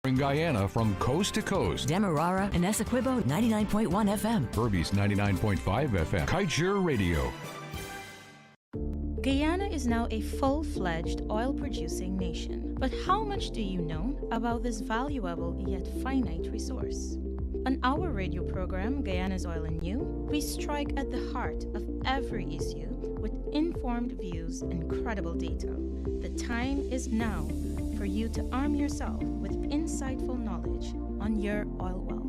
In Guyana from coast to coast. Demerara and Essequibo 99.1 FM. Berbice 99.5 FM. Kaieteur Radio. Guyana is now a full-fledged oil-producing nation. But how much do you know about this valuable yet finite resource? On our radio program, Guyana's Oil and You, we strike at the heart of every issue with informed views and credible data. The time is now for you to arm yourself with insightful knowledge on your oil wealth.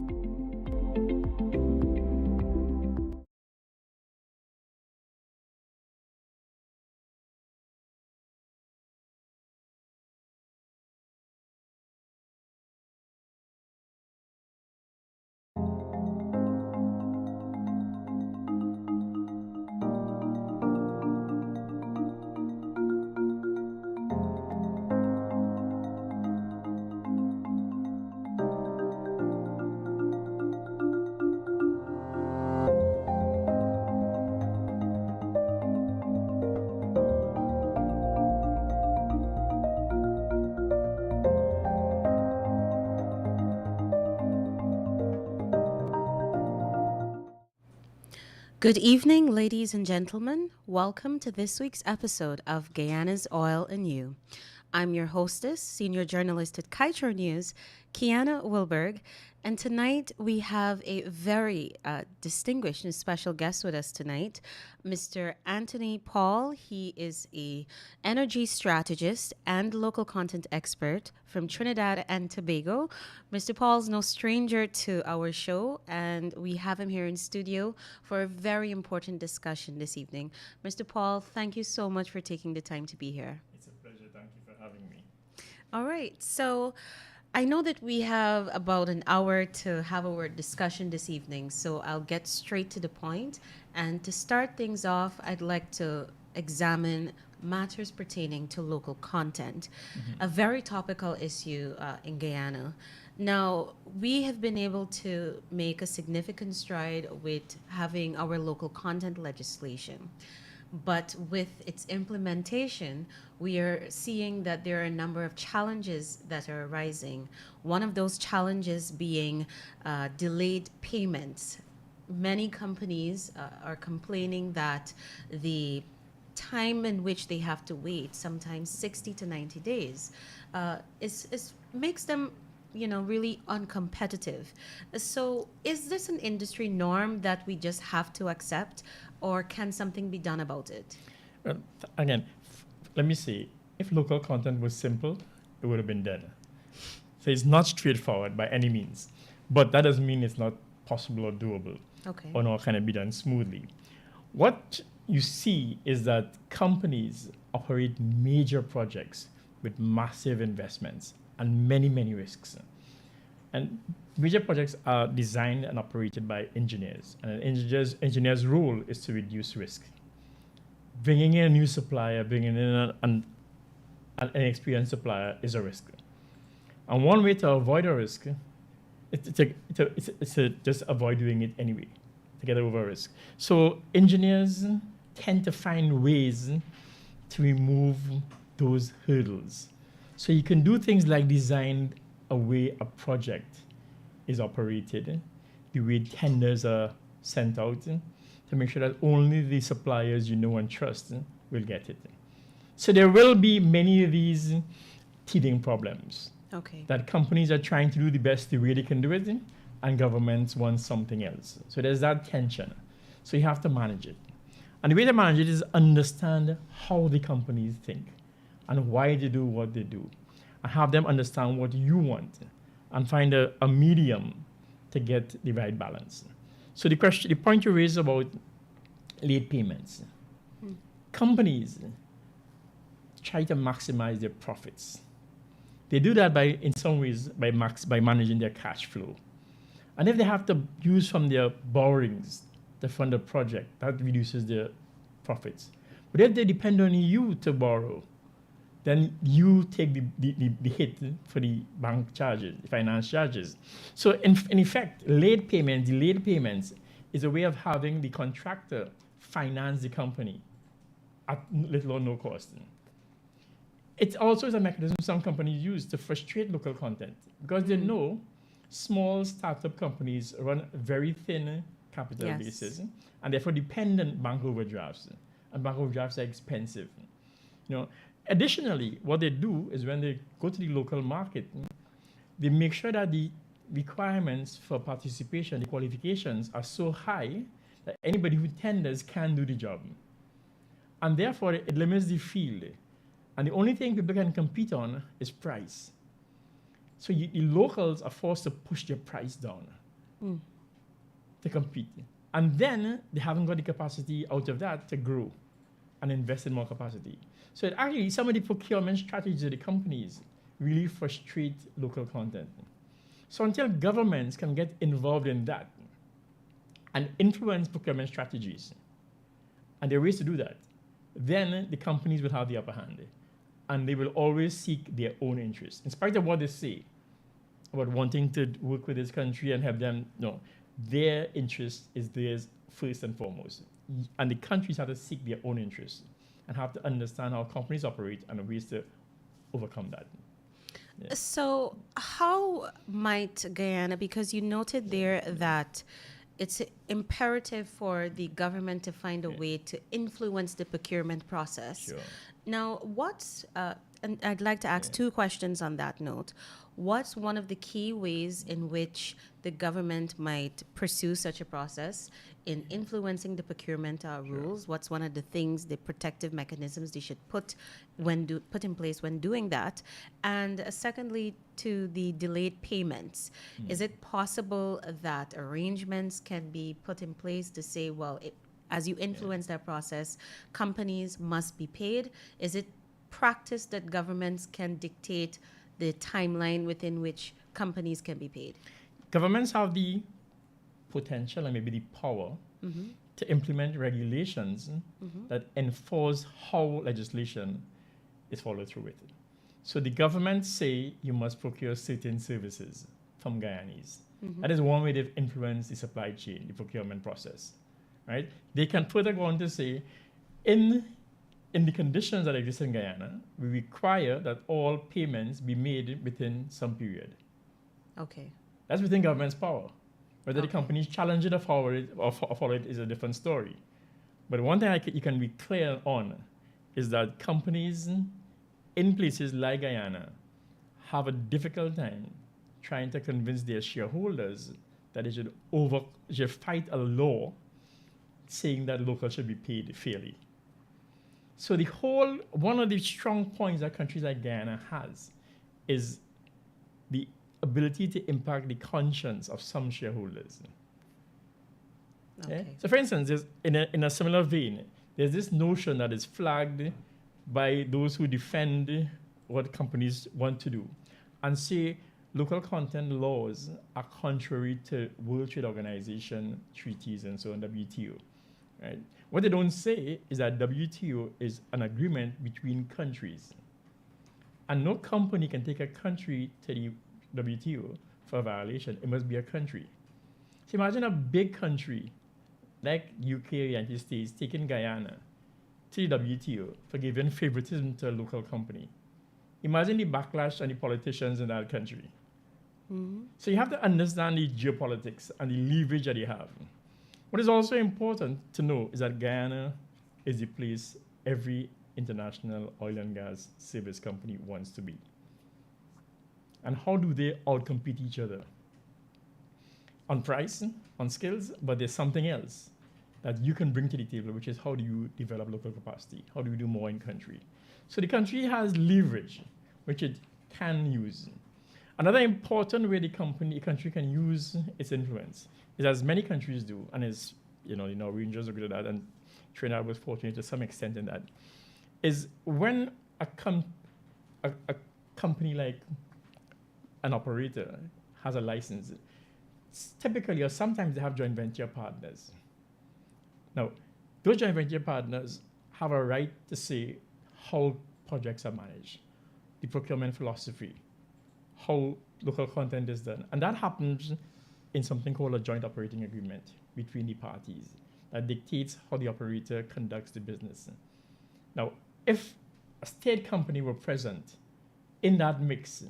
Good evening, ladies and gentlemen. Welcome to this week's episode of Guyana's Oil and You. I'm your hostess, senior journalist at Kaieteur News, Kiana Wilburg, and tonight we have a very distinguished and special guest with us tonight, Mr. Anthony Paul. He is an energy strategist and local content expert from Trinidad and Tobago. Mr. Paul's no stranger to our show, and we have him here in studio for a very important discussion this evening. Mr. Paul, thank you so much for taking the time to be here. It's a pleasure. Thank you for having me. All right. So I know that we have about an hour to have our discussion this evening, so I'll get straight to the point. And to start things off, I'd like to examine matters pertaining to local content, a very topical issue in Guyana. Now, we have been able to make a significant stride with having our local content legislation. But with its implementation, we are seeing that there are a number of challenges that are arising. One of those challenges being delayed payments. Many companies are complaining that the time in which they have to wait, sometimes 60 to 90 days, is makes them really uncompetitive. So is this an industry norm that we just have to accept, or can something be done about it? Again, let me say, if local content was simple, it would have been dead. So it's not straightforward by any means, but that doesn't mean it's not possible or doable, or not can it be done smoothly. What you see is that companies operate major projects with massive investments and many, many risks. And major projects are designed and operated by engineers. And an engineer's role is to reduce risk. Bringing in a new supplier, bringing in an experienced supplier is a risk. And one way to avoid a risk is to just avoid doing it anyway, to get over risk. So engineers tend to find ways to remove those hurdles. So you can do things like design a way a project is operated, the way tenders are sent out, to make sure that only the suppliers you know and trust will get it. So there will be many of these teething problems that companies are trying to do the best the way they can do it, and governments want something else. So there's that tension. So you have to manage it. And the way to manage it is understand how the companies think and why they do what they do, and have them understand what you want, and find a medium to get the right balance. So the point you raised about late payments, companies try to maximize their profits. They do that in some ways by managing their cash flow. And if they have to use from their borrowings to fund a project, that reduces their profits. But if they depend on you to borrow, then you take the hit for the bank charges, the finance charges. So in effect, delayed payments is a way of having the contractor finance the company at little or no cost. it also is a mechanism some companies use to frustrate local content because they know small startup companies run very thin capital bases and therefore dependent bank overdrafts. And bank overdrafts are expensive. Additionally, what they do is when they go to the local market, they make sure that the requirements for participation, the qualifications are so high that anybody who tenders can do the job. And therefore, it limits the field. And the only thing people can compete on is price. So the locals are forced to push their price down to compete. And then they haven't got the capacity out of that to grow and invest in more capacity. So actually, some of the procurement strategies of the companies really frustrate local content. So until governments can get involved in that and influence procurement strategies, and there are ways to do that, then the companies will have the upper hand. And they will always seek their own interests. In spite of what they say about wanting to work with this country and help them, no, their interest is theirs first and foremost. And the countries have to seek their own interests and have to understand how companies operate and ways to overcome that. Yeah. So how might Guyana, because you noted there that it's imperative for the government to find a way to influence the procurement process. Sure. Now, and I'd like to ask two questions on that note. What's one of the key ways in which the government might pursue such a process in influencing the procurement rules? What's one of the things, the protective mechanisms they should put in place when doing that? And secondly, to the delayed payments, is it possible that arrangements can be put in place to say, well, as you influence that process, companies must be paid? Is it practice that governments can dictate the timeline within which companies can be paid? Governments have the potential and maybe the power to implement regulations that enforce how legislation is followed through with. So the government say you must procure certain services from Guyanese. That is one way they've influenced the supply chain, the procurement process, right? They can further go on to say, in the conditions that exist in Guyana, we require that all payments be made within some period. Okay. That's within government's power. Whether the companies challenge it or follow it is a different story. But one thing you can be clear on is that companies in places like Guyana have a difficult time trying to convince their shareholders that they should fight a law saying that locals should be paid fairly. So one of the strong points that countries like Guyana has is the ability to impact the conscience of some shareholders. Okay. So for instance, in a similar vein, there's this notion that is flagged by those who defend what companies want to do and say local content laws are contrary to World Trade Organization treaties and so on, WTO. Right? What they don't say is that WTO is an agreement between countries. And no company can take a country to the WTO for a violation. It must be a country. So imagine a big country like UK or United States taking Guyana to the WTO for giving favoritism to a local company. Imagine the backlash on the politicians in that country. So you have to understand the geopolitics and the leverage that you have. What is also important to know is that Guyana is the place every international oil and gas service company wants to be. And how do they outcompete each other? On price, on skills, but there's something else that you can bring to the table, which is how do you develop local capacity? How do you do more in country? So the country has leverage, which it can use. Another important way the country can use its influence is, as many countries do, and as the Norwegians are good at that, and Trinidad was fortunate to some extent in that, is when a company like an operator has a license, typically or sometimes they have joint venture partners. Now, those joint venture partners have a right to say how projects are managed, the procurement philosophy, how local content is done. And that happens in something called a joint operating agreement between the parties that dictates how the operator conducts the business. Now, if a state company were present in that mix,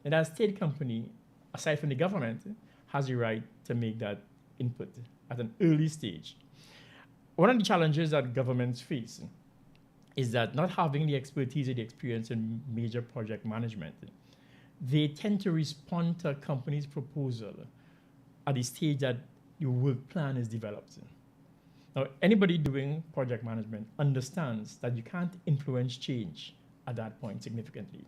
and that state company, aside from the government, has the right to make that input at an early stage. One of the challenges that governments face is that not having the expertise or the experience in major project management, they tend to respond to a company's proposal at the stage that your work plan is developed. Now, anybody doing project management understands that you can't influence change at that point significantly.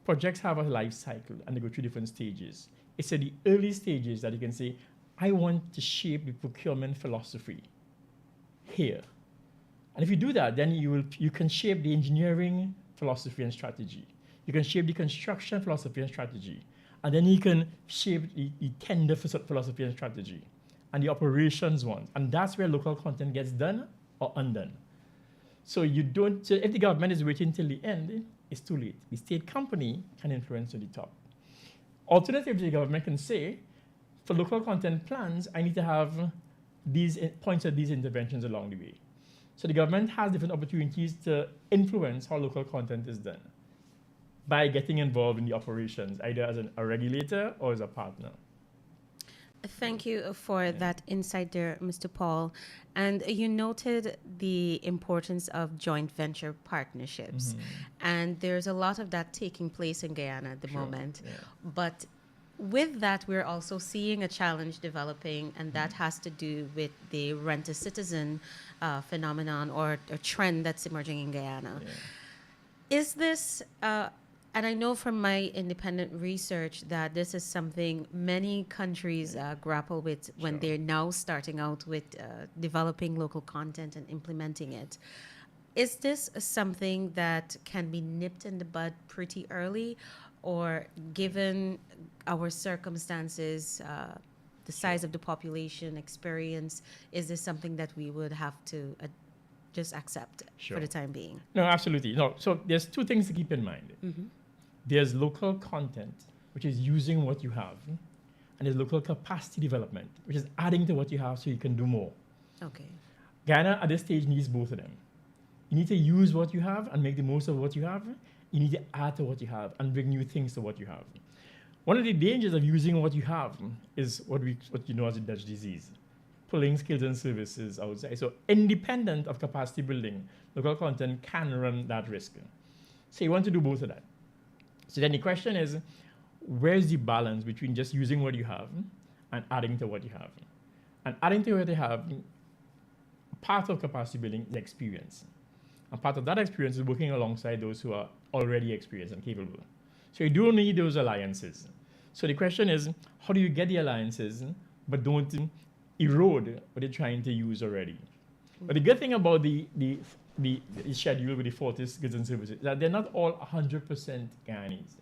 Projects have a life cycle and they go through different stages. It's at the early stages that you can say, I want to shape the procurement philosophy here. And if you do that, then you can shape the engineering philosophy and strategy. You can shape the construction philosophy and strategy. And then you can shape the tender philosophy and strategy and the operations one. And that's where local content gets done or undone. So if the government is waiting till the end, it's too late. The state company can influence to the top. Alternatively, the government can say, for local content plans, I need to have these points of these interventions along the way. So the government has different opportunities to influence how local content is done by getting involved in the operations, either as a regulator or as a partner. Thank you for that insight there, Mr. Paul. And you noted the importance of joint venture partnerships. And there's a lot of that taking place in Guyana at the moment. But with that, we're also seeing a challenge developing, and that has to do with the rent-a-citizen phenomenon or trend that's emerging in Guyana. Is this... and I know from my independent research that this is something many countries grapple with when they're now starting out with developing local content and implementing it. Is this something that can be nipped in the bud pretty early, or given our circumstances, the size of the population, experience, is this something that we would have to just accept for the time being? No, absolutely. No. So there's two things to keep in mind. There's local content, which is using what you have, and there's local capacity development, which is adding to what you have so you can do more. Okay. Guyana at this stage needs both of them. You need to use what you have and make the most of what you have. You need to add to what you have and bring new things to what you have. One of the dangers of using what you have is what you know as a Dutch disease, pulling skills and services outside. So independent of capacity building, local content can run that risk. So you want to do both of that. So then the question is, where's the balance between just using what you have and adding to what you have? And adding to what you have, part of capacity building is experience. And part of that experience is working alongside those who are already experienced and capable. So you do need those alliances. So the question is, how do you get the alliances, but don't erode what you're trying to use already? But the good thing about the schedule with the Fortis goods and services is that they're not all 100% Guyanese.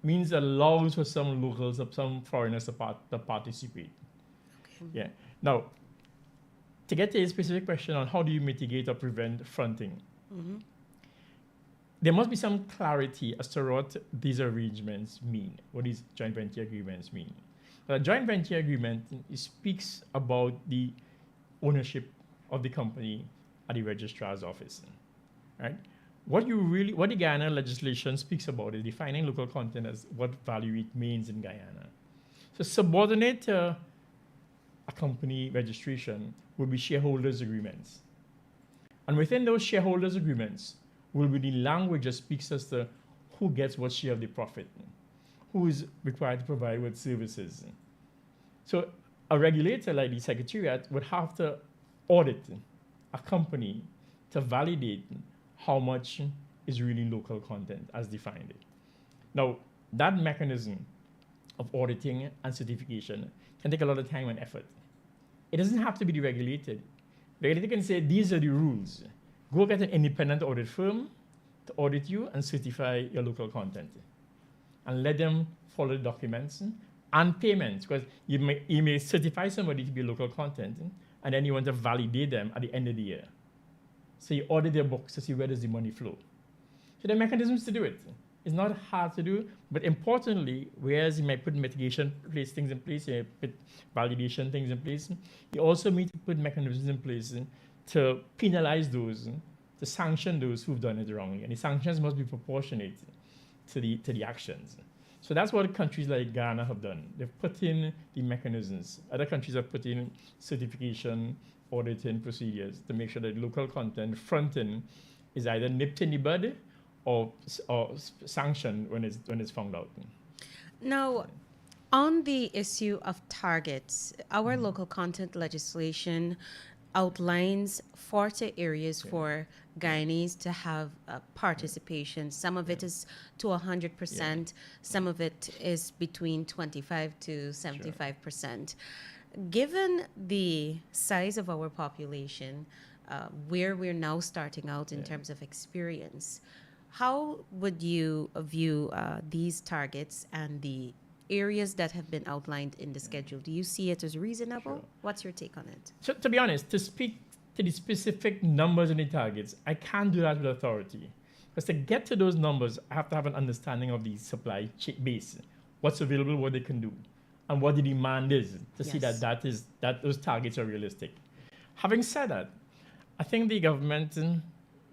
Means it allows for some locals, some foreigners to participate. Okay. Yeah. Now, to get to a specific question on how do you mitigate or prevent fronting, there must be some clarity as to what these arrangements mean, what these joint venture agreements mean. A joint venture agreement speaks about the ownership of the company at the registrar's office, right? What the Guyana legislation speaks about is defining local content as what value it means in Guyana. So subordinate to a company registration will be shareholders agreements. And within those shareholders agreements will be the language that speaks as to who gets what share of the profit, who is required to provide what services. So a regulator like the Secretariat would have to audit a company to validate how much is really local content as defined. Now, that mechanism of auditing and certification can take a lot of time and effort. It doesn't have to be deregulated. The regulator can say, these are the rules. Go get an independent audit firm to audit you and certify your local content. And let them follow the documents and payments, because you may certify somebody to be local content, and then you want to validate them at the end of the year. So you audit their books to see where does the money flow. So there are mechanisms to do it. It's not hard to do, but importantly, whereas you might put mitigation things in place, you might put validation things in place, you also need to put mechanisms in place to penalize those to sanction those who've done it wrongly, and the sanctions must be proportionate to the actions. So that's what countries like Ghana have done. They've put in the mechanisms. Other countries have put in certification, auditing procedures to make sure that local content front-end is either nipped in the bud or sanctioned when it's found out. Now, on the issue of targets, our local content legislation outlines 40 areas for Guyanese to have participation. Some of it is to 100%. Some of it is between 25 to 75%. Given the size of our population, where we're now starting out in terms of experience, how would you view these targets and the areas that have been outlined in the schedule? Do you see it as reasonable? Sure. What's your take on it? So to be honest, to speak to the specific numbers and the targets, I can't do that with authority. Because to get to those numbers, I have to have an understanding of the supply base, what's available, what they can do, and what the demand is to see that those targets are realistic. Having said that, I think the government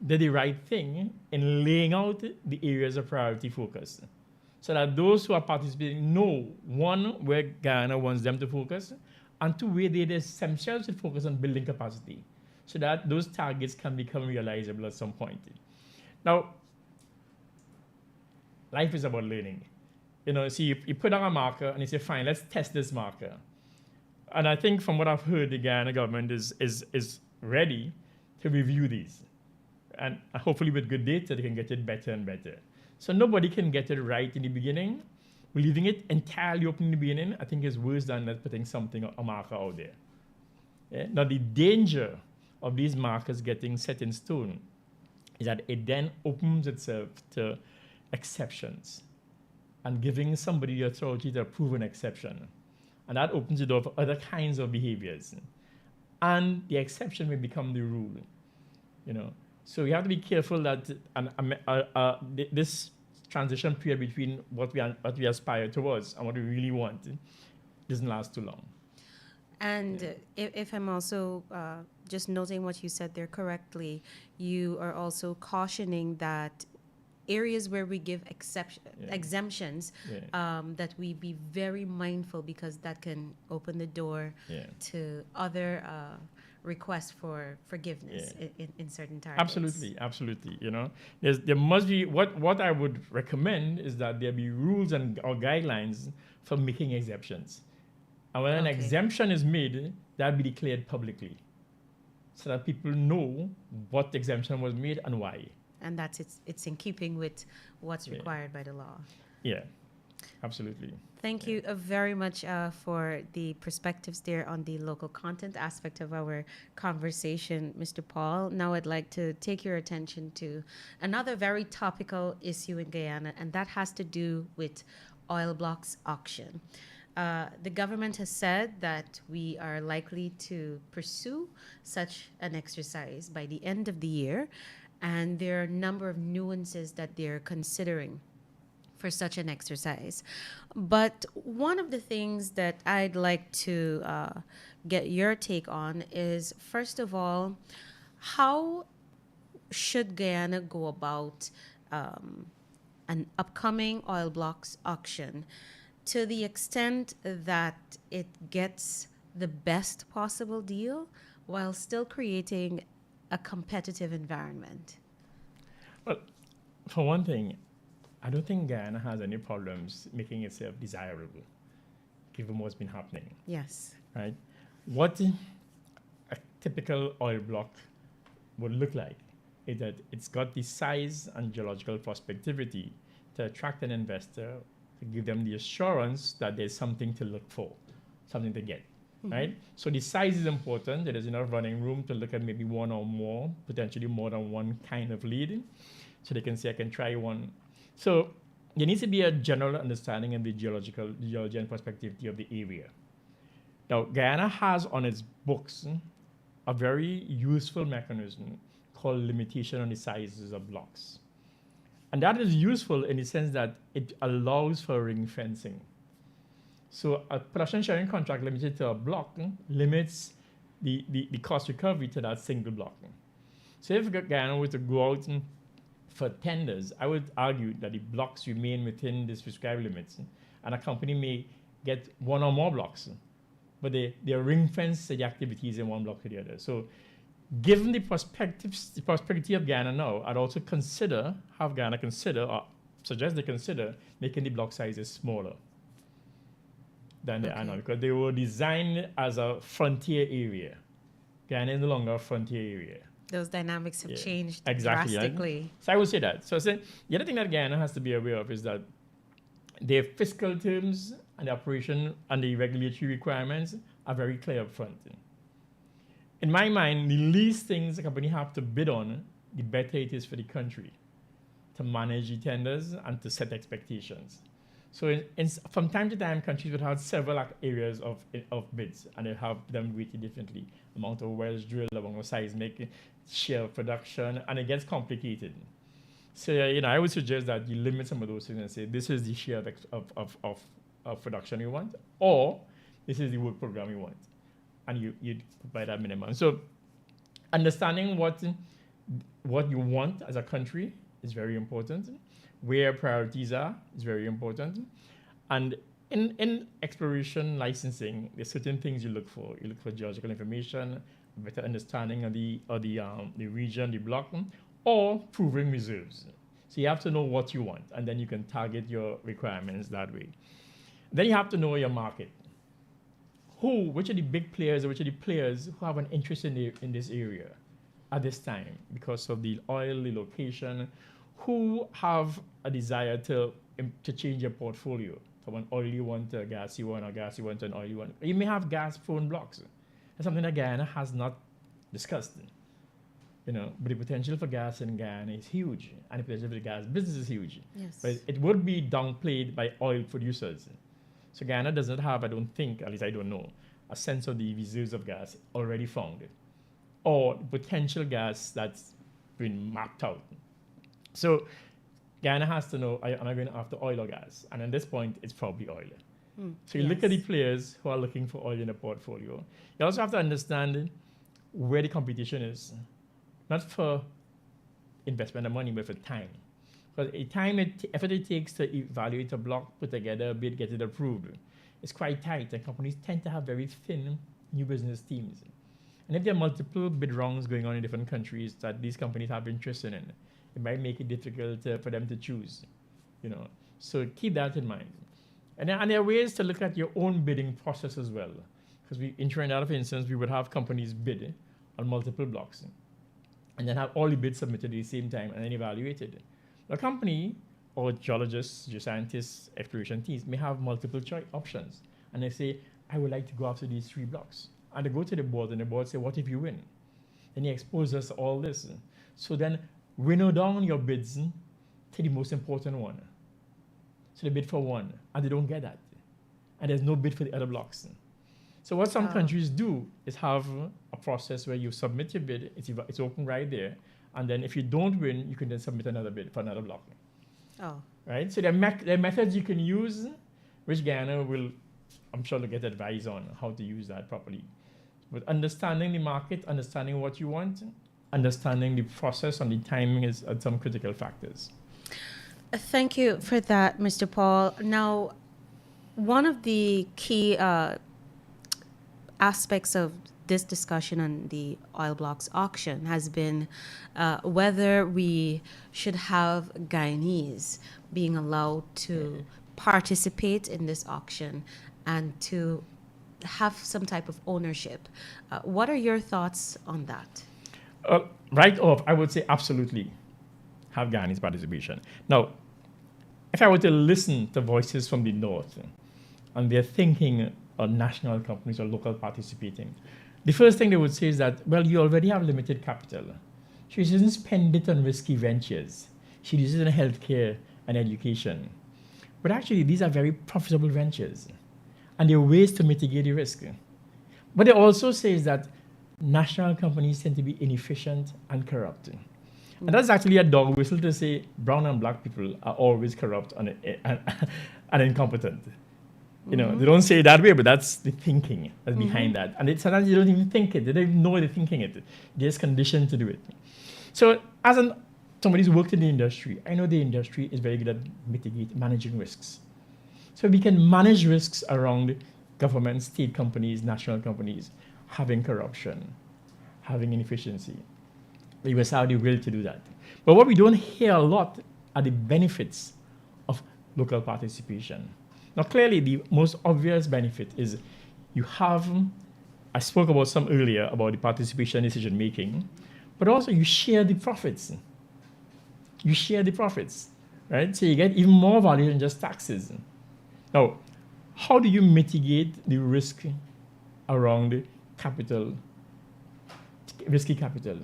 did the right thing in laying out the areas of priority focus, so that those who are participating know, one, where Guyana wants them to focus, and two, where they themselves should focus on building capacity, so that those targets can become realizable at some point. Now, life is about learning. See, you put on a marker and you say, fine, let's test this marker. And I think from what I've heard, the Guyana government is ready to review these. And hopefully with good data, they can get it better and better. So nobody can get it right in the beginning. Leaving it entirely open in the beginning, I think, is worse than not putting a marker out there. Yeah? Now, the danger of these markers getting set in stone is that it then opens itself to exceptions and giving somebody the authority to approve an exception. And that opens the door for other kinds of behaviors. And the exception may become the rule. So we have to be careful that this transition period between what we aspire towards and what we really want doesn't last too long. And if I'm also just noting what you said there correctly, you are also cautioning that areas where we give exemptions, that we be very mindful, because that can open the door to other requests for forgiveness in certain targets. Absolutely. There must be, what I would recommend is that there be rules or guidelines for making exemptions. And when an exemption is made, that be declared publicly, so that people know what the exemption was made and why. And that's it's in keeping with what's required by the law. Yeah, absolutely. Thank you very much for the perspectives there on the local content aspect of our conversation, Mr. Paul. Now I'd like to take your attention to another very topical issue in Guyana, and that has to do with oil blocks auction. The government has said that we are likely to pursue such an exercise by the end of the year, and there are a number of nuances that they're considering for such an exercise. But one of the things that I'd like to get your take on is, first of all, how should Guyana go about an upcoming oil blocks auction to the extent that it gets the best possible deal while still creating a competitive environment? Well, for one thing, I don't think Guyana has any problems making itself desirable, given what's been happening. Yes. Right? What a typical oil block would look like is that it's got the size and geological prospectivity to attract an investor, to give them the assurance that there's something to look for, something to get. Right? So the size is important. There is enough running room to look at maybe one or more, potentially more than one kind of lead. So they can say, I can try one. So there needs to be a general understanding of the geology and prospectivity of the area. Now, Guyana has on its books a very useful mechanism called limitation on the sizes of blocks. And that is useful in the sense that it allows for ring fencing. So a production sharing contract limited to a block limits the cost recovery to that single block. So if Guyana were to go out for tenders, I would argue that the blocks remain within this prescribed limits, and a company may get one or more blocks, but they are ring-fenced the activities in one block to the other. So given the prosperity of Guyana now, I'd also have Guyana consider, or suggest they consider, making the block sizes smaller than they are now, because they were designed as a frontier area. Guyana is no longer a frontier area. Those dynamics have changed exactly, drastically. Right? So I would say that. So the other thing that Guyana has to be aware of is that their fiscal terms and the operation and the regulatory requirements are very clear up front. In my mind, the least things a company have to bid on, the better it is for the country to manage the tenders and to set expectations. So from time to time, countries would have several areas of bids, and they have them weighted differently. Amount of wells drilled, amount of seismic, share of production, and it gets complicated. So I would suggest that you limit some of those things and say, this is the share of production you want, or this is the work program you want, and you provide that minimum. So understanding what you want as a country is very important. Where priorities are is very important. And in exploration licensing, there's certain things you look for. You look for geological information, a better understanding of the region, the block, or proving reserves. So you have to know what you want, and then you can target your requirements that way. Then you have to know your market. Which are the big players, or which are the players who have an interest in this area at this time because of the oil, the location, who have a desire to change your portfolio from an oily one to a gassy one, or gassy one to an oily one. You may have gas-prone blocks. That's something that Guyana has not discussed. But the potential for gas in Guyana is huge, and the potential for the gas business is huge. Yes. But it would be downplayed by oil producers. So Guyana does not have, I don't think, at least I don't know, a sense of the reserves of gas already found, or potential gas that's been mapped out. So Guyana has to know, am I going after oil or gas? And at this point, it's probably oil. So you look at the players who are looking for oil in the portfolio. You also have to understand where the competition is, not for investment of money, but for time. Because the effort it takes to evaluate a block, put together a bid, get it approved, it's quite tight, and companies tend to have very thin new business teams. And if there are multiple bid rounds going on in different countries that these companies have interest in, it might make it difficult for them to choose, So keep that in mind. And there are ways to look at your own bidding process as well. Because in Trinidad, for instance, we would have companies bid on multiple blocks and then have all the bids submitted at the same time and then evaluated. A company or geologists, geoscientists, exploration teams may have multiple options. And they say, I would like to go after these 3 blocks. And they go to the board, and the board say, what if you win? Then he exposes us to all this. So then winnow down your bids to the most important one. So they bid for one, and they don't get that. And there's no bid for the other blocks. So what some countries do is have a process where you submit your bid, it's open right there, and then if you don't win, you can then submit another bid for another block. Right? So there are methods you can use, which Guyana will, I'm sure, to get advice on how to use that properly. But understanding the market, understanding what you want, understanding the process and the timing is some critical factors. Thank you for that, Mr. Paul. Now, one of the key aspects of this discussion on the oil blocks auction has been whether we should have Guyanese being allowed to participate in this auction and to have some type of ownership. What are your thoughts on that? Right off, I would say absolutely have Guyanese participation. Now, if I were to listen to voices from the north and they're thinking of national companies or local participating, the first thing they would say is that, well, you already have limited capital. She doesn't spend it on risky ventures. She uses it in healthcare and education. But actually, these are very profitable ventures, and there are ways to mitigate the risk. But it also says that national companies tend to be inefficient and corrupt. And that's actually a dog whistle to say brown and black people are always corrupt and incompetent. They don't say it that way, but that's the thinking that's behind that. And sometimes you don't even think it. They don't even know they're thinking it. They're just conditioned to do it. So as somebody who's worked in the industry, I know the industry is very good at managing risks. So we can manage risks around government, state companies, national companies, having corruption, having inefficiency. We must have the will to do that. But what we don't hear a lot are the benefits of local participation. Now, clearly, the most obvious benefit is you have, I spoke about some earlier about the participation decision making, but also you share the profits. You share the profits, right? So you get even more value than just taxes. Now, how do you mitigate the risk around capital, risky capital?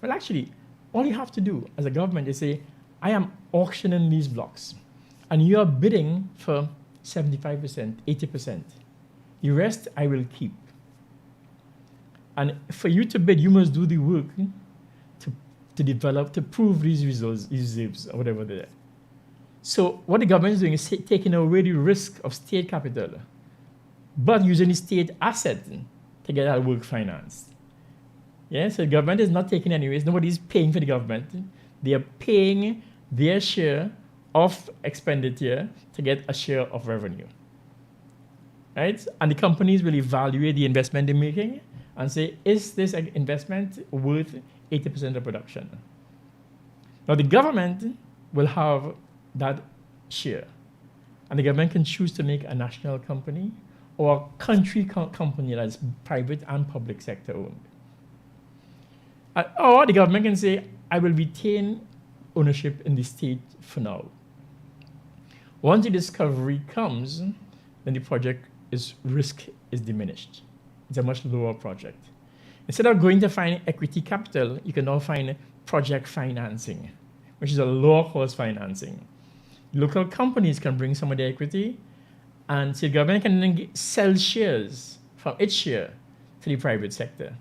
Well, actually, all you have to do as a government is say, I am auctioning these blocks, and you are bidding for 75%, 80%. The rest I will keep. And for you to bid, you must do the work to develop, to prove these results, these reserves, or whatever they are. So what the government is doing is taking away the risk of state capital, but using the state asset to get that work financed. Yeah, so the government is not taking anyways. Nobody is paying for the government. They are paying their share of expenditure to get a share of revenue. Right? And the companies will evaluate the investment they're making and say, is this investment worth 80% of production? Now the government will have that share. And the government can choose to make a national company or a country company that's private and public sector owned. Or the government can say, I will retain ownership in the state for now. Once the discovery comes, then the project risk is diminished. It's a much lower project. Instead of going to find equity capital, you can now find project financing, which is a lower cost financing. Local companies can bring some of their equity, and so the government can then sell shares from its share to the private sector.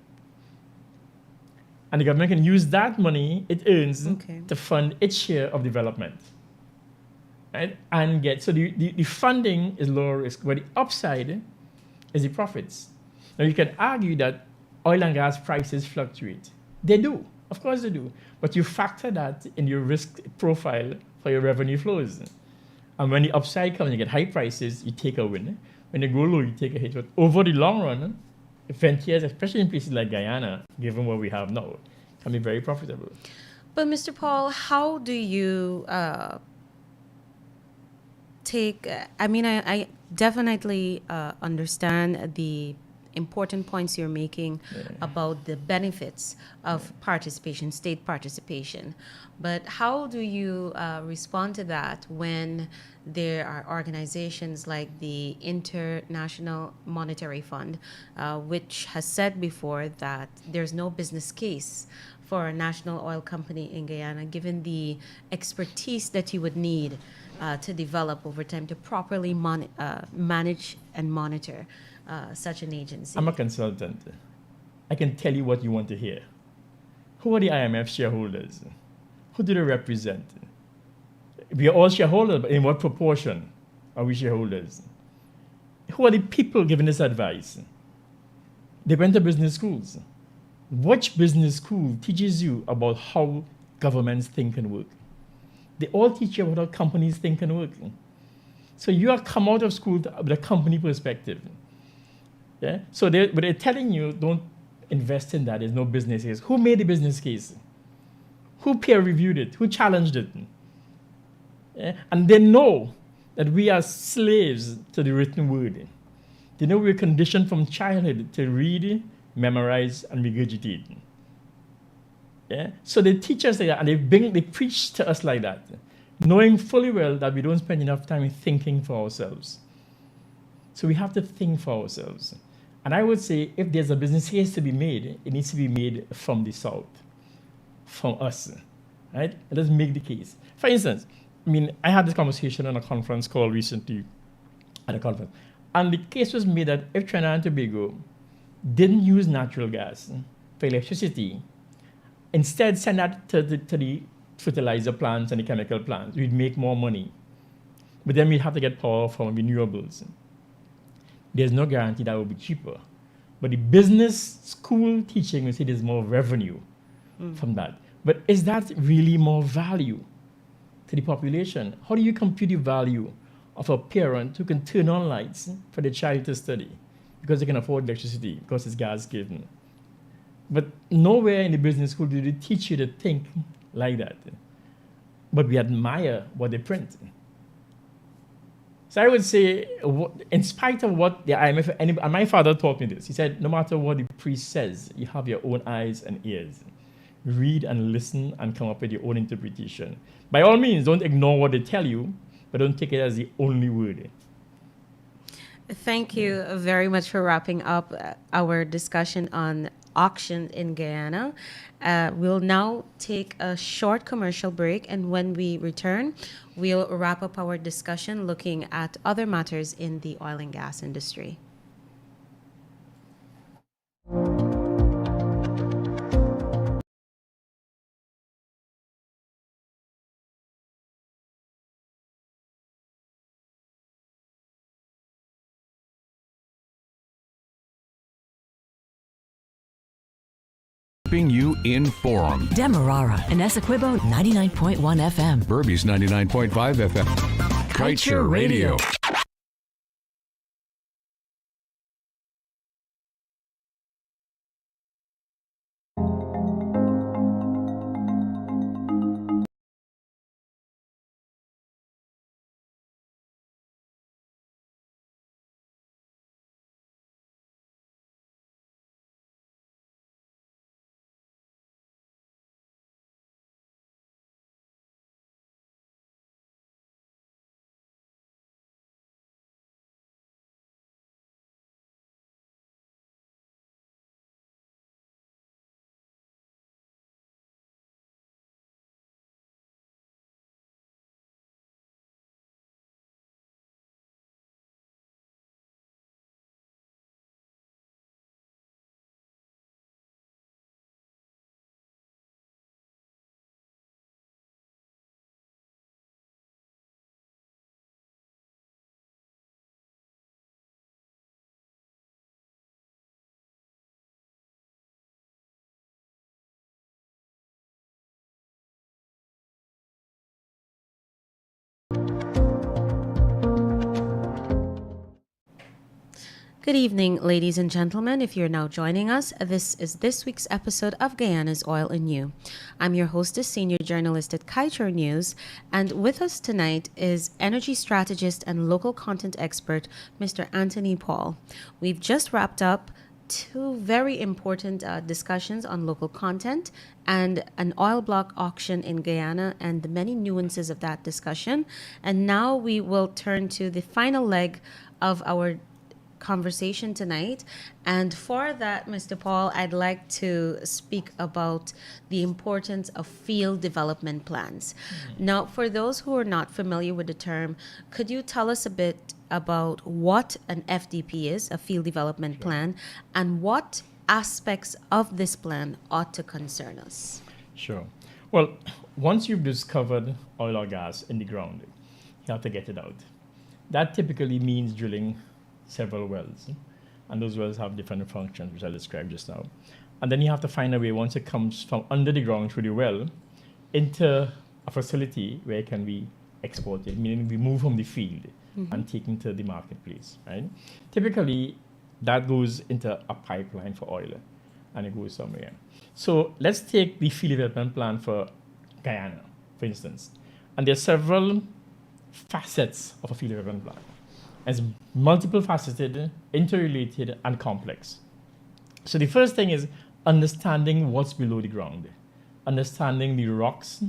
And the government can use that money it earns to fund its share of development. Right? And so the funding is lower risk, but the upside is the profits. Now you can argue that oil and gas prices fluctuate. They do, of course they do. But you factor that in your risk profile for your revenue flows. And when the upside comes, you get high prices, you take a win. When they go low, you take a hit. But over the long run, ventures, especially in places like Guyana, given what we have now, can be very profitable. But Mr. Paul, how do you I definitely understand the important points you're making about the benefits of participation, state participation. But how do you respond to that when there are organizations like the International Monetary Fund, which has said before that there's no business case for a national oil company in Guyana, given the expertise that you would need to develop over time to properly manage and monitor such an agency? I'm a consultant. I can tell you what you want to hear. Who are the IMF shareholders? Who do they represent? We are all shareholders, but in what proportion are we shareholders? Who are the people giving this advice? They went to business schools. Which business school teaches you about how governments think and work? They all teach you about how companies think and work. So you have come out of school with a company perspective. Yeah? So they're telling you, don't invest in that. There's no business case. Who made the business case? Who peer reviewed it? Who challenged it? Yeah? And they know that we are slaves to the written word. They know we're conditioned from childhood to read, memorize, and regurgitate. Yeah? So they teach us like that, and they preach to us like that, knowing fully well that we don't spend enough time thinking for ourselves. So we have to think for ourselves. And I would say if there's a business case to be made, it needs to be made from the South, from us. Right? Let's make the case. For instance, I had this conversation on a conference call recently at a conference. And the case was made that if Trinidad and Tobago didn't use natural gas for electricity, instead send that to the fertilizer plants and the chemical plants, we'd make more money. But then we'd have to get power from renewables. There's no guarantee that will be cheaper. But the business school teaching will say there's more revenue from that. But is that really more value to the population? How do you compute the value of a parent who can turn on lights for their child to study because they can afford electricity, because it's gas given? But nowhere in the business school do they teach you to think like that. But we admire what they print. So I would say, in spite of what the IMF, and my father taught me this, he said, no matter what the priest says, you have your own eyes and ears. Read and listen and come up with your own interpretation. By all means, don't ignore what they tell you, but don't take it as the only word. Thank you very much for wrapping up our discussion on auction in Guyana. We'll now take a short commercial break, and when we return, we'll wrap up our discussion looking at other matters in the oil and gas industry. Keeping you informed. Demerara and Essequibo 99.1 FM. Burby's 99.5 FM. Kaieteur Radio. Good evening, ladies and gentlemen. If you're now joining us, this is this week's episode of Guyana's Oil and You. I'm your hostess, senior journalist at Kaieteur News, and with us tonight is energy strategist and local content expert, Mr. Anthony Paul. We've just wrapped up two very important discussions on local content and an oil block auction in Guyana and the many nuances of that discussion. And now we will turn to the final leg of our conversation tonight. And for that, Mr. Paul, I'd like to speak about the importance of field development plans. Now, for those who are not familiar with the term, could you tell us a bit about what an FDP is, a field development plan, and what aspects of this plan ought to concern us? Sure. Well, once you've discovered oil or gas in the ground, you have to get it out. That typically means drilling several wells, and those wells have different functions, which I described just now. And then you have to find a way, once it comes from under the ground through the well, into a facility where it can be exported, meaning we move from the field and taken to the marketplace, right? Typically, that goes into a pipeline for oil, and it goes somewhere. So let's take the field development plan for Guyana, for instance. And there are several facets of a field development plan. It's multiple faceted, interrelated, and complex. So the first thing is understanding what's below the ground, understanding the rocks,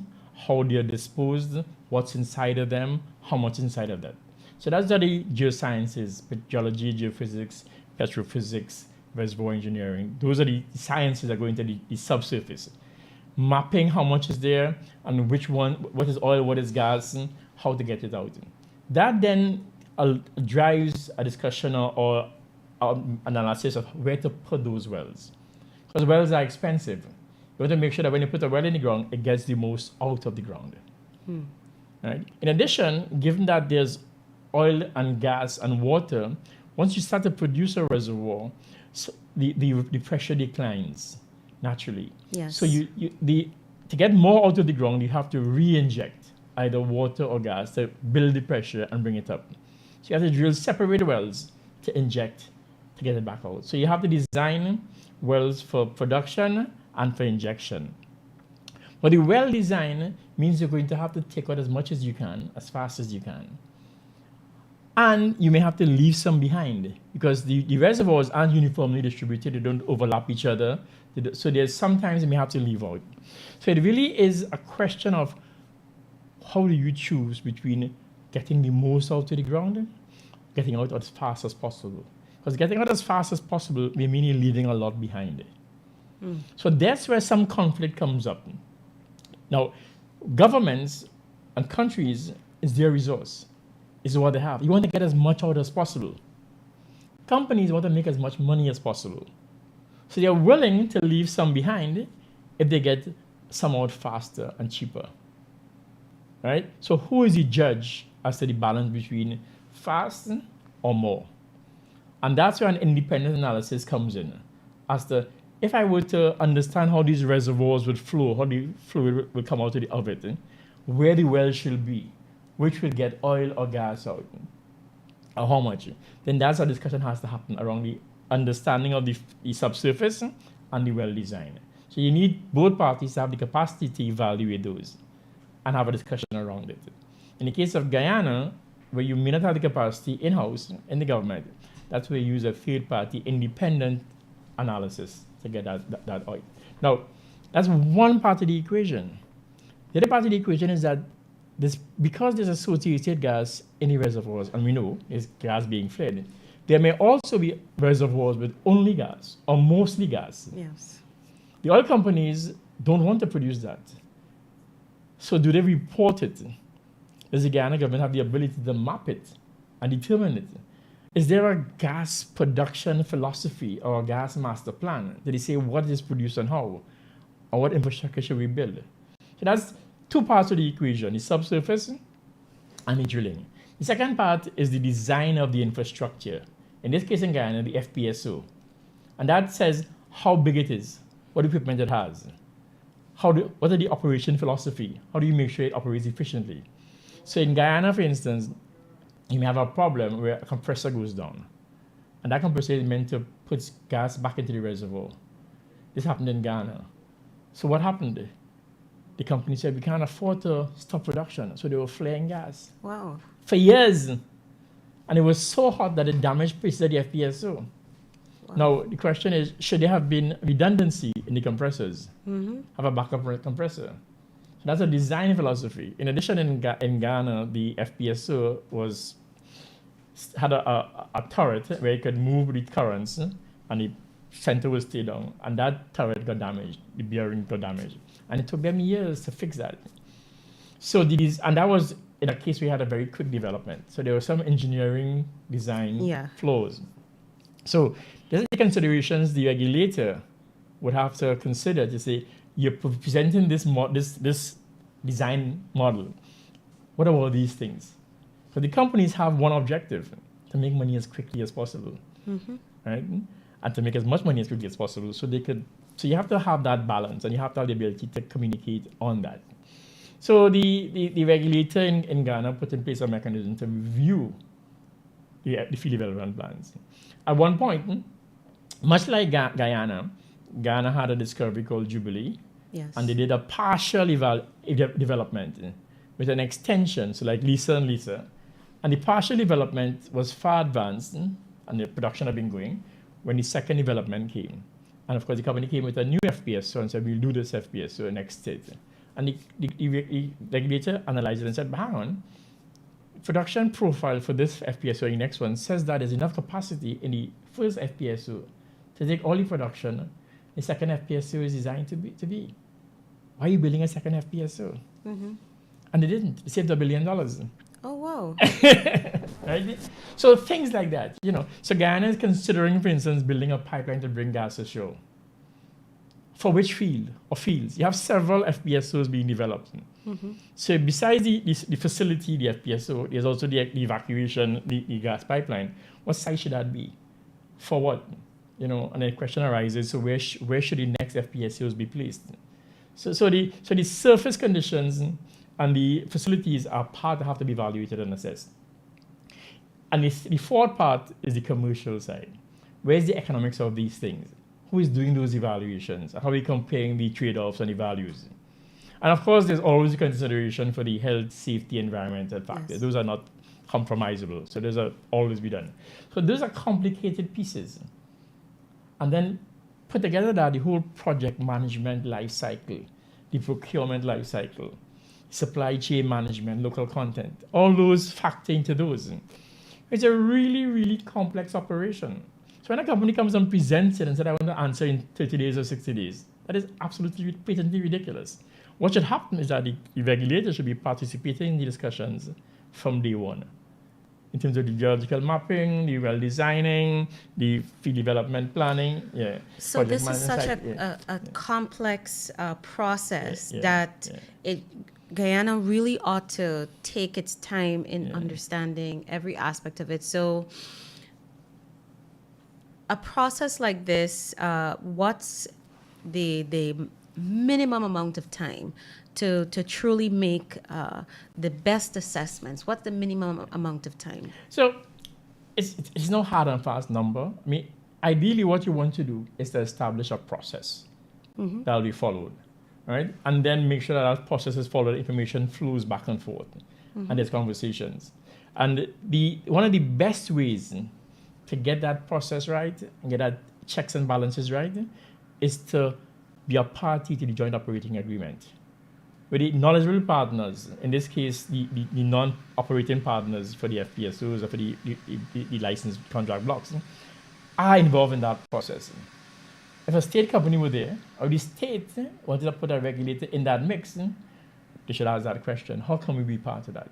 how they're disposed, what's inside of them, how much inside of that. So that's the geosciences, geology, geophysics, petrophysics, reservoir engineering. Those are the sciences that go into the subsurface. Mapping how much is there and which one, what is oil, what is gas, and how to get it out. That then drives a discussion or analysis of where to put those wells. Because wells are expensive. You want to make sure that when you put a well in the ground, it gets the most out of the ground. Right? In addition, given that there's oil and gas and water, once you start to produce a reservoir, the pressure declines naturally. Yes. So the to get more out of the ground, you have to re-inject either water or gas to build the pressure and bring it up. So you have to drill separate wells to inject to get it back out. So you have to design wells for production and for injection. But the well design means you're going to have to take out as much as you can, as fast as you can. And you may have to leave some behind because the reservoirs aren't uniformly distributed. They don't overlap each other. So there's sometimes you may have to leave out. So it really is a question of how do you choose between getting the most out of the ground, getting out as fast as possible. Because getting out as fast as possible may mean you're leaving a lot behind. So that's where some conflict comes up. Now, governments and countries is their resource, is what they have. You want to get as much out as possible. Companies want to make as much money as possible. So they're willing to leave some behind if they get some out faster and cheaper. Right? So who is the judge as to the balance between fast or more? And that's where an independent analysis comes in. As to if I were to understand how these reservoirs would flow, how the fluid will come out of it, where the well should be, which will get oil or gas out, or how much, then that's a discussion has to happen around the understanding of the subsurface and the well design. So you need both parties to have the capacity to evaluate those and have a discussion around it. In the case of Guyana, where you may not have the capacity in-house in the government, that's where you use a third-party independent analysis to get that oil. Now, that's one part of the equation. The other part of the equation is that because there's associated gas in the reservoirs, and we know there's gas being fed, there may also be reservoirs with only gas or mostly gas. Yes. The oil companies don't want to produce that. So do they report it? Does the Guyana government have the ability to map it and determine it? Is there a gas production philosophy or a gas master plan? Did they say what is produced and how? Or what infrastructure should we build? So that's two parts of the equation, the subsurface and the drilling. The second part is the design of the infrastructure. In this case in Guyana, the FPSO. And that says how big it is, what equipment it has, what are the operation philosophy, how do you make sure it operates efficiently. So in Guyana, for instance, you may have a problem where a compressor goes down. And that compressor is meant to put gas back into the reservoir. This happened in Ghana. So what happened? The company said, we can't afford to stop production. So they were flaring gas. Wow. For years. And it was so hot that it damaged pieces of the FPSO. Wow. Now, the question is, should there have been redundancy in the compressors? Have a backup compressor? So that's a design philosophy. In addition, in Ghana, the FPSO had a turret where it could move with currents and the center will stay down. And that turret got damaged, the bearing got damaged. And it took them years to fix that. So and that was in a case we had a very quick development. So there were some engineering design flaws. So these are the considerations the regulator would have to consider to say, you're presenting this design model. What are all these things? So the companies have one objective, to make money as quickly as possible, right? And to make as much money as quickly as possible. So you have to have that balance, and you have to have the ability to communicate on that. So the regulator in Ghana put in place a mechanism to review the field development plans. At one point, much like Guyana had a discovery called Jubilee. Yes. And they did a partial development with an extension, so like Lisa and Lisa. And the partial development was far advanced, and the production had been going, when the second development came. And of course, the company came with a new FPSO and said, we'll do this FPSO next state. And the regulator analyzed it and said, but hang on, production profile for this FPSO, the next one, says that there's enough capacity in the first FPSO to take all the production the second FPSO is designed to be. Why are you building a second FPSO? And they didn't. They saved $1 billion. Oh, wow. Right? So things like that, So Guyana is considering, for instance, building a pipeline to bring gas to shore. For which field or fields? You have several FPSOs being developed. So besides the facility, the FPSO, there's also the evacuation, the gas pipeline. What size should that be? For what? And the question arises, so where should the next FPSOs be placed? So the surface conditions and the facilities are part that have to be evaluated and assessed. And the fourth part is the commercial side. Where's the economics of these things? Who is doing those evaluations? How are we comparing the trade-offs and the values? And of course, there's always a consideration for the health, safety, environmental factors. Yes. Those are not compromisable. So those are always be done. So those are complicated pieces. And then put together that the whole project management life cycle, the procurement life cycle, supply chain management, local content, all those factor into those. It's a really, really complex operation. So when a company comes and presents it and says, I want to answer in 30 days or 60 days, that is absolutely patently ridiculous. What should happen is that the regulator should be participating in the discussions from day one. In terms of the geological mapping, the well designing, the field development planning, So this is such a complex process that Guyana really ought to take its time in understanding every aspect of it. So a process like this, what's the minimum amount of time to truly make the best assessments? What's the minimum amount of time? So it's no hard and fast number. I mean, ideally what you want to do is to establish a process that will be followed, right? And then make sure that process is followed, information flows back and forth, and there's conversations. And one of the best ways to get that process right and get that checks and balances right is to be a party to the joint operating agreement. With the knowledgeable partners, in this case, the non-operating partners for the FPSOs or for the licensed contract blocks, are involved in that process. If a state company were there, or the state wanted to put a regulator in that mix, they should ask that question: how can we be part of that?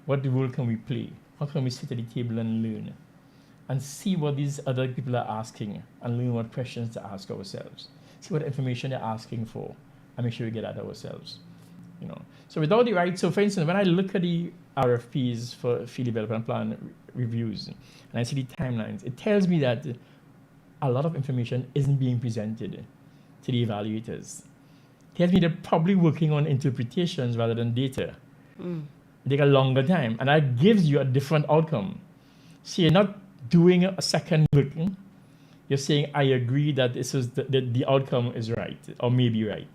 What role can we play? How can we sit at the table and learn? And see what these other people are asking and learn what questions to ask ourselves. See what information they're asking for and make sure we get at ourselves. So without the right, so for instance, when I look at the RFPs for field development plan reviews and I see the timelines, it tells me that a lot of information isn't being presented to the evaluators. It tells me they're probably working on interpretations rather than data. It takes a longer time, and that gives you a different outcome. So you're not doing a second looking. You're saying, I agree that this is the outcome is right or may be right.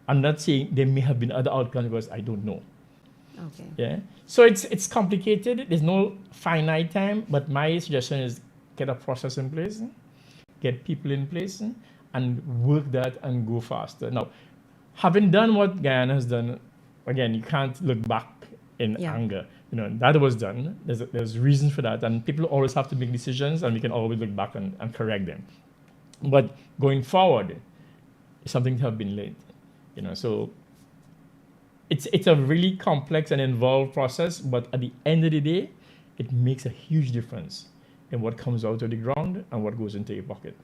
I'm not saying there may have been other outcomes because I don't know. Okay. Yeah. So it's complicated. There's no finite time, but my suggestion is get a process in place, get people in place, and work that and go faster. Now, having done what Guyana has done, again, you can't look back in anger. That was done. There's reasons for that, and people always have to make decisions, and we can always look back and correct them. But going forward, it's something to have been learned. So it's a really complex and involved process, but at the end of the day, it makes a huge difference in what comes out of the ground and what goes into your pocket.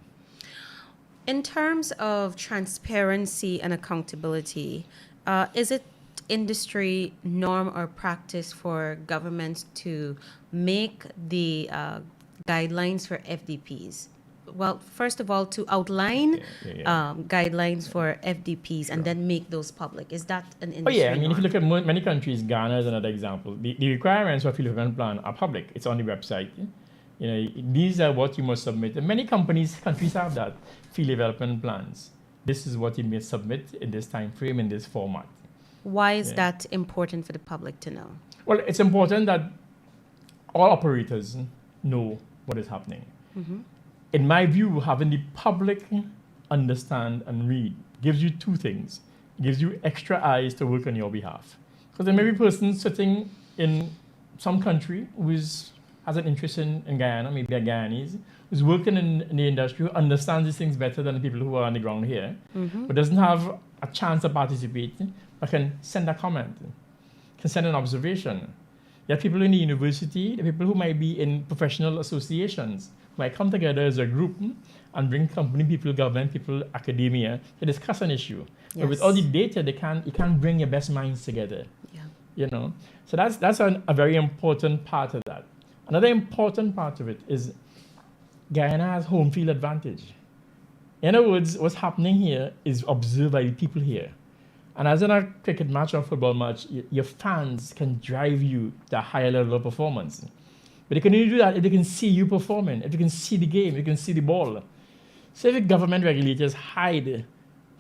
In terms of transparency and accountability, is it industry norm or practice for governments to make the guidelines for FDPs? Well, first of all, to outline guidelines for FDPs and then make those public. Is that an industry norm? If you look at many countries, Ghana is another example. The requirements for field development plan are public. It's on the website. These are what you must submit. And many countries have that, field development plans. This is what you may submit in this time frame, in this format. Why is that important for the public to know? Well, it's important that all operators know what is happening. In my view, having the public understand and read gives you two things. It gives you extra eyes to work on your behalf. Because there may be a person sitting in some country who has an interest in Guyana, maybe a Guyanese, who's working in the industry, who understands these things better than the people who are on the ground here, but doesn't have a chance to participate, but can send a comment, can send an observation. There are people in the university, there are people who might be in professional associations, might come together as a group and bring company people, government people, academia to discuss an issue. Yes. But with all the data, you can't bring your best minds together. So that's a very important part of that. Another important part of it is Guyana has home field advantage. In other words, what's happening here is observed by the people here. And as in a cricket match or football match, your fans can drive you to a higher level of performance. But they can only do that if they can see you performing, if they can see the game, if they can see the ball. So if the government regulators hide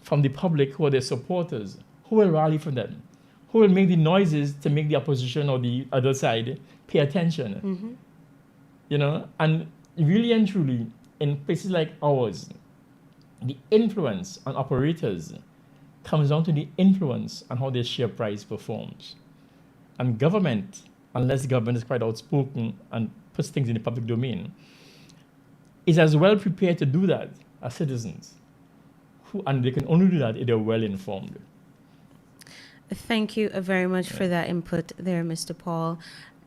from the public who are their supporters, who will rally for them? Who will make the noises to make the opposition or the other side pay attention? And really and truly, in places like ours, the influence on operators comes down to the influence on how their share price performs. And government, unless the government is quite outspoken and puts things in the public domain, is as well prepared to do that as citizens. And they can only do that if they're well informed. Thank you very much for that input there, Mr. Paul.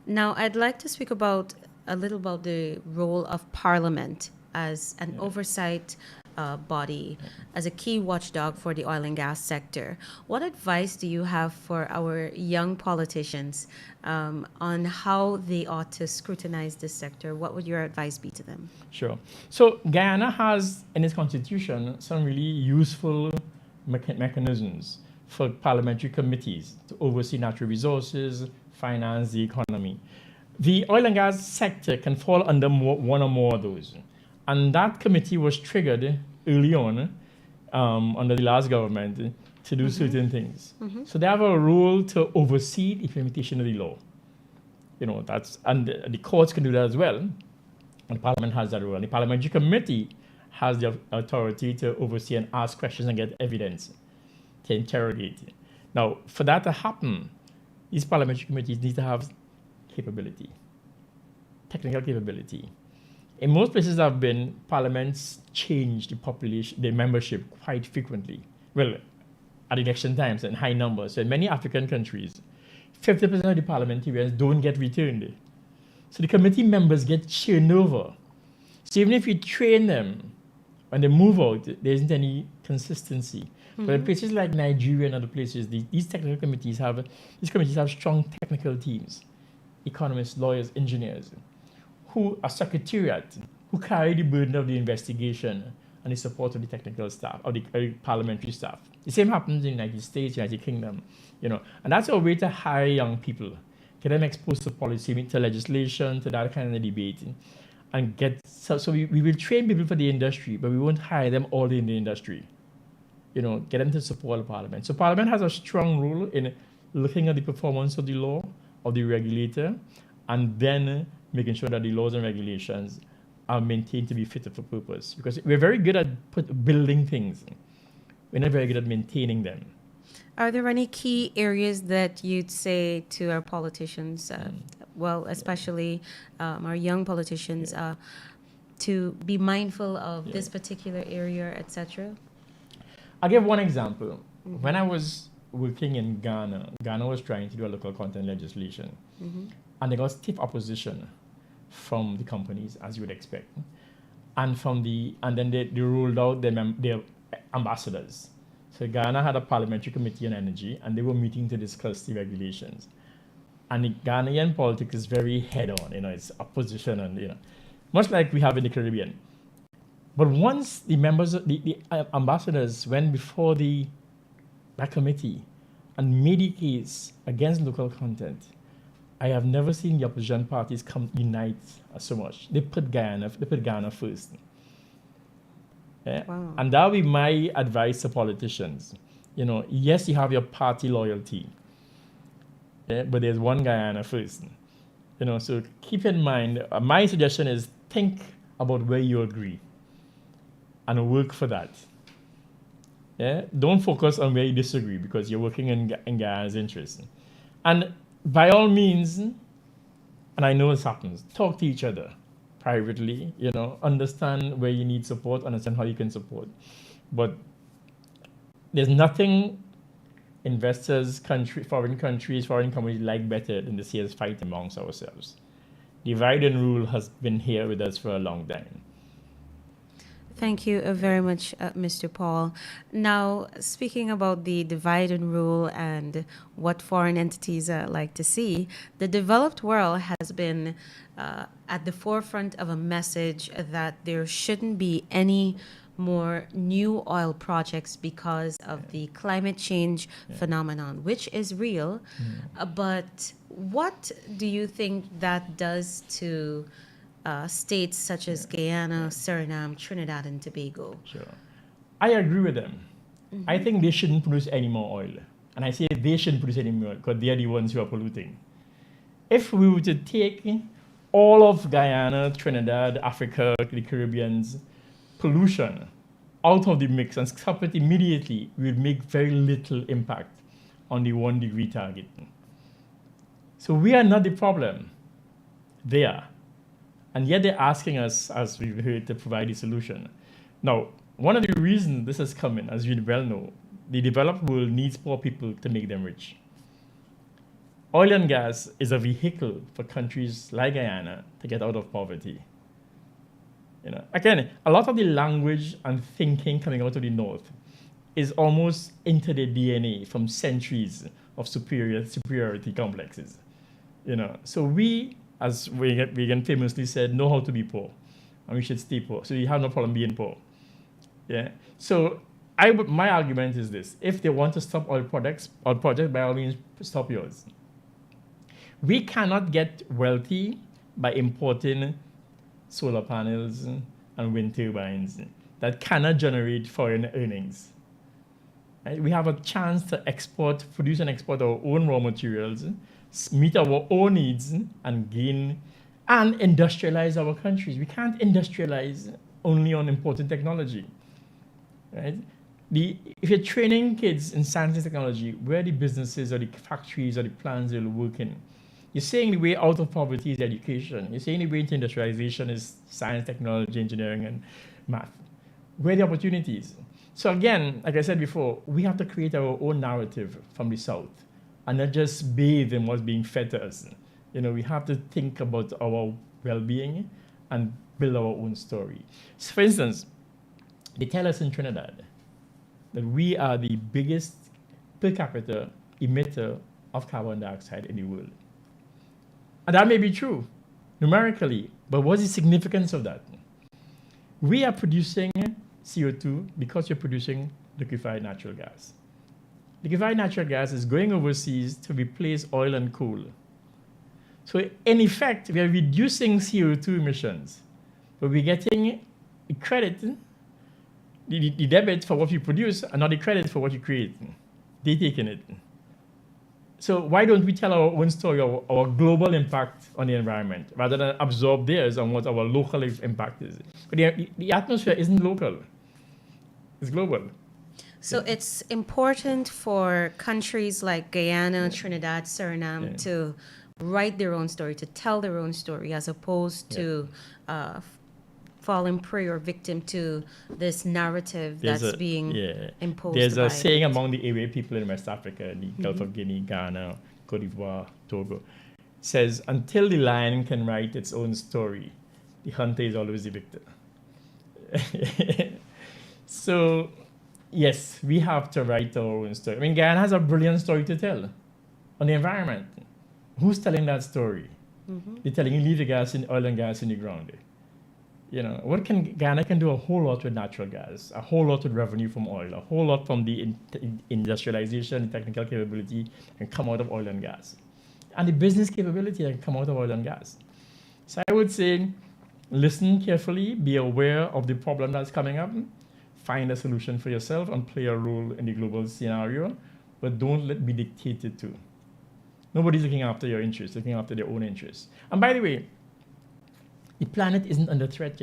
Now, I'd like to speak a little about the role of Parliament as an oversight body, as a key watchdog for the oil and gas sector. What advice do you have for our young politicians on how they ought to scrutinize this sector? What would your advice be to them? Sure. So Guyana has in its constitution some really useful mechanisms for parliamentary committees to oversee natural resources, finance, the economy. The oil and gas sector can fall under one or more of those. And that committee was triggered early on under the last government to do certain things. So they have a role to oversee the implementation of the law. And the courts can do that as well. And the parliament has that role. And the parliamentary committee has the authority to oversee and ask questions and get evidence to interrogate. Now, for that to happen, these parliamentary committees need to have capability, technical capability. In most places I've been, parliaments change the population, the membership quite frequently. Well, at election times and high numbers. So in many African countries, 50% of the parliamentarians don't get returned. So the committee members get churned over. So even if you train them, when they move out, there isn't any consistency. But in places like Nigeria and other places, these committees have strong technical teams, economists, lawyers, engineers, who are secretariat, who carry the burden of the investigation and the support of the technical staff, of the parliamentary staff. The same happens in the United States, United Kingdom, and that's a way to hire young people, get them exposed to policy, to legislation, to that kind of debate, and so we will train people for the industry, but we won't hire them all in the industry. Get them to support the parliament. So parliament has a strong role in looking at the performance of the law, of the regulator, and then making sure that the laws and regulations are maintained to be fit for purpose. Because we're very good at building things. We're not very good at maintaining them. Are there any key areas that you'd say to our politicians, especially our young politicians, to be mindful of this particular area, etc.? I'll give one example. When I was working in Ghana was trying to do a local content legislation. And they got stiff opposition from the companies, as you would expect. And then they ruled out their ambassadors. So Ghana had a parliamentary committee on energy, and they were meeting to discuss the regulations. And the Ghanaian politics is very head-on, it's opposition and, much like we have in the Caribbean. But once the members, the ambassadors went before that committee and made a case against local content, I have never seen the opposition parties unite so much. They put Ghana first. Yeah? Wow. And that would be my advice to politicians. Yes, you have your party loyalty, but there's one Guyana first. So keep in mind, my suggestion is think about where you agree and work for that. Yeah? Don't focus on where you disagree because you're working in Guyana's interest. And by all means, and I know this happens, talk to each other privately, understand where you need support, understand how you can support. But there's nothing investors, foreign countries, foreign companies like better than to see us fight amongst ourselves. Divide and rule has been here with us for a long time. Thank you very much, Mr. Paul. Now, speaking about the divide and rule and what foreign entities like to see, the developed world has been at the forefront of a message that there shouldn't be any more new oil projects because of the climate change phenomenon, which is real. But what do you think that does to states such as Guyana, Suriname, Trinidad, and Tobago? Sure. I agree with them. I think they shouldn't produce any more oil. And I say they shouldn't produce any more oil because they are the ones who are polluting. If we were to take all of Guyana, Trinidad, Africa, the Caribbean's pollution out of the mix and stop it immediately, we would make very little impact on the 1 degree target. So we are not the problem. They are. And yet they're asking us, as we've heard, to provide a solution. Now, one of the reasons this has come in, as you well know, the developed world needs poor people to make them rich. Oil and gas is a vehicle for countries like Guyana to get out of poverty. Again, a lot of the language and thinking coming out of the North is almost into their DNA from centuries of superiority complexes. So we, as Reagan famously said, know how to be poor, and we should stay poor. So you have no problem being poor. Yeah. So my argument is this: if they want to stop oil projects, by all means, stop yours. We cannot get wealthy by importing solar panels and wind turbines that cannot generate foreign earnings. Right? We have a chance to produce and export our own raw materials, meet our own needs, and gain and industrialize our countries. We can't industrialize only on imported technology. Right? If you're training kids in science and technology, where the businesses or the factories or the plants they'll work in, you're saying the way out of poverty is education. You're saying the way into industrialization is science, technology, engineering, and math. Where are the opportunities? So again, like I said before, we have to create our own narrative from the South and not just bathe in what's being fed to us. We have to think about our well-being and build our own story. So for instance, they tell us in Trinidad that we are the biggest per capita emitter of carbon dioxide in the world. And that may be true numerically, but what's the significance of that? We are producing CO2 because you're producing liquefied natural gas. Liquefied natural gas is going overseas to replace oil and coal. So in effect, we are reducing CO2 emissions, but we're getting a credit, the debit for what you produce, and not the credit for what you create. They're taking it. So why don't we tell our own story, our global impact on the environment, rather than absorb theirs on what our local impact is? But the atmosphere isn't local. It's global. So it's important for countries like Guyana, Trinidad, Suriname to write their own story, to tell their own story, as opposed to falling prey or victim to this narrative being imposed. There's a saying among the Ewe people in West Africa, the Gulf of Guinea, Ghana, Cote d'Ivoire, Togo, says, until the lion can write its own story, the hunter is always the victor. So, yes, we have to write our own story. I mean, Guyana has a brilliant story to tell on the environment. Who's telling that story? They're telling you leave the oil and gas in the ground. Guyana can do a whole lot with natural gas, a whole lot with revenue from oil, a whole lot from the industrialization, the technical capability can come out of oil and gas, and the business capability that can come out of oil and gas. So I would say, listen carefully, be aware of the problem that's coming up, find a solution for yourself, and play a role in the global scenario, but don't let be dictated to. Nobody's looking after your interests, looking after their own interests. And by the way, the planet isn't under threat,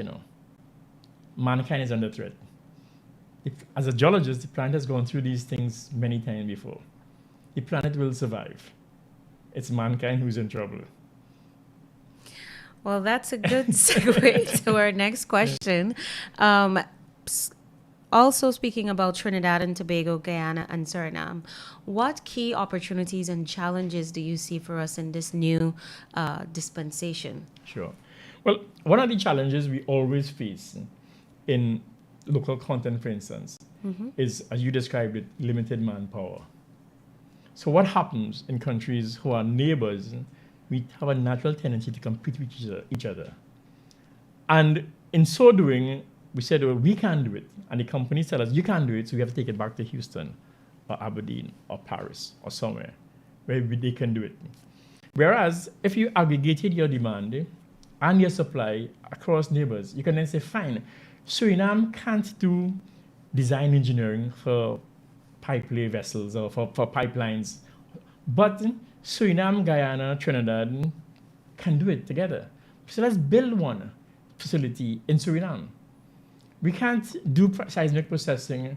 Mankind is under threat. As a geologist, the planet has gone through these things many times before. The planet will survive. It's mankind who's in trouble. Well, that's a good segue to our next question. Also speaking about Trinidad and Tobago, Guyana, and Suriname, what key opportunities and challenges do you see for us in this new dispensation? Sure. Well, one of the challenges we always face in local content, for instance, is, as you described it, limited manpower. So what happens in countries who are neighbors, we have a natural tendency to compete with each other. And in so doing, we said, well, we can't do it. And the companies tell us, you can't do it, so we have to take it back to Houston or Aberdeen or Paris or somewhere where they can do it. Whereas if you aggregated your demand and your supply across neighbors, you can then say, fine, Suriname can't do design engineering for pipelay vessels or for pipelines, but Suriname, Guyana, Trinidad can do it together. So let's build one facility in Suriname. We can't do seismic processing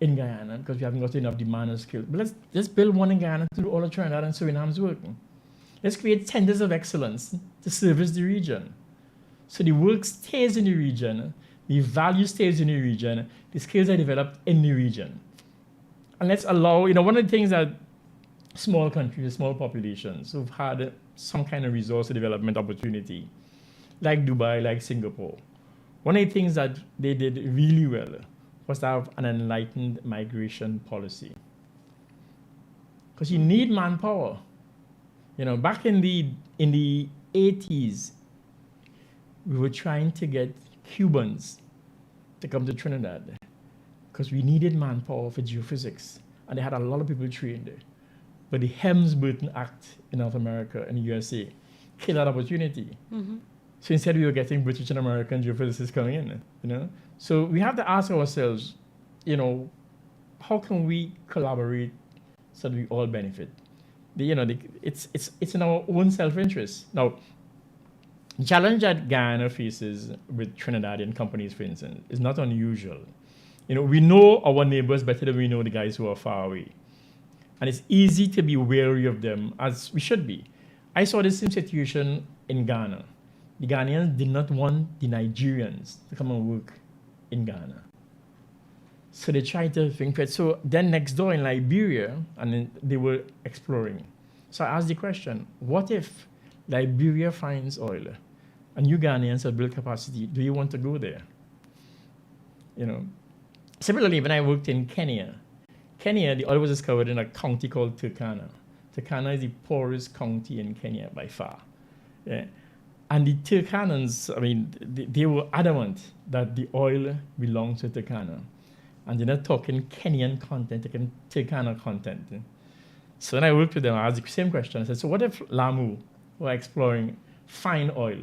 in Guyana because we haven't got enough demand and skill. But let's build one in Guyana to do all of Trinidad and Suriname's work. Let's create centers of excellence to service the region. So the work stays in the region, the value stays in the region, the skills are developed in the region. And let's allow, one of the things that small countries, small populations who've had some kind of resource development opportunity, like Dubai, like Singapore, one of the things that they did really well was to have an enlightened migration policy. Because you need manpower. Back in the 80s, we were trying to get Cubans to come to Trinidad because we needed manpower for geophysics. And they had a lot of people trained there. But the Helms-Burton Act in North America and the USA killed that opportunity. Mm-hmm. So instead we were getting British and American geophysicists coming in, So we have to ask ourselves, how can we collaborate so that we all benefit? It's in our own self-interest. Now, the challenge that Guyana faces with Trinidadian companies, for instance, is not unusual. We know our neighbors better than we know the guys who are far away. And it's easy to be wary of them, as we should be. I saw the same situation in Ghana. The Ghanaians did not want the Nigerians to come and work in Ghana. So they tried to think that. So then next door in Liberia, and then they were exploring. So I asked the question, what if Liberia finds oil and you Ghanaians have built capacity, do you want to go there? Similarly, when I worked in Kenya, the oil was discovered in a county called Turkana. Turkana is the poorest county in Kenya by far. Yeah. And the Turkanans, they were adamant that the oil belonged to Turkana. And they're not talking Kenyan content, they're talking Turkana content. So when I worked with them, I asked the same question. I said, so what if Lamu, who are exploring, find oil?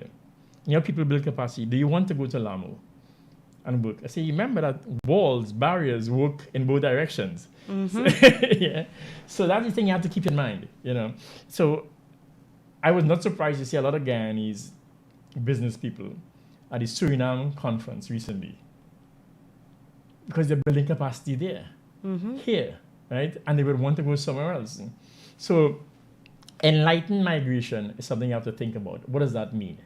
People build capacity. Do you want to go to Lamu and work? I say, remember that walls, barriers work in both directions. Mm-hmm. So that's the thing you have to keep in mind, So I was not surprised to see a lot of Guyanese business people at the Suriname conference recently because they're building capacity there, here, right? And they would want to go somewhere else. So enlightened migration is something you have to think about. What does that mean?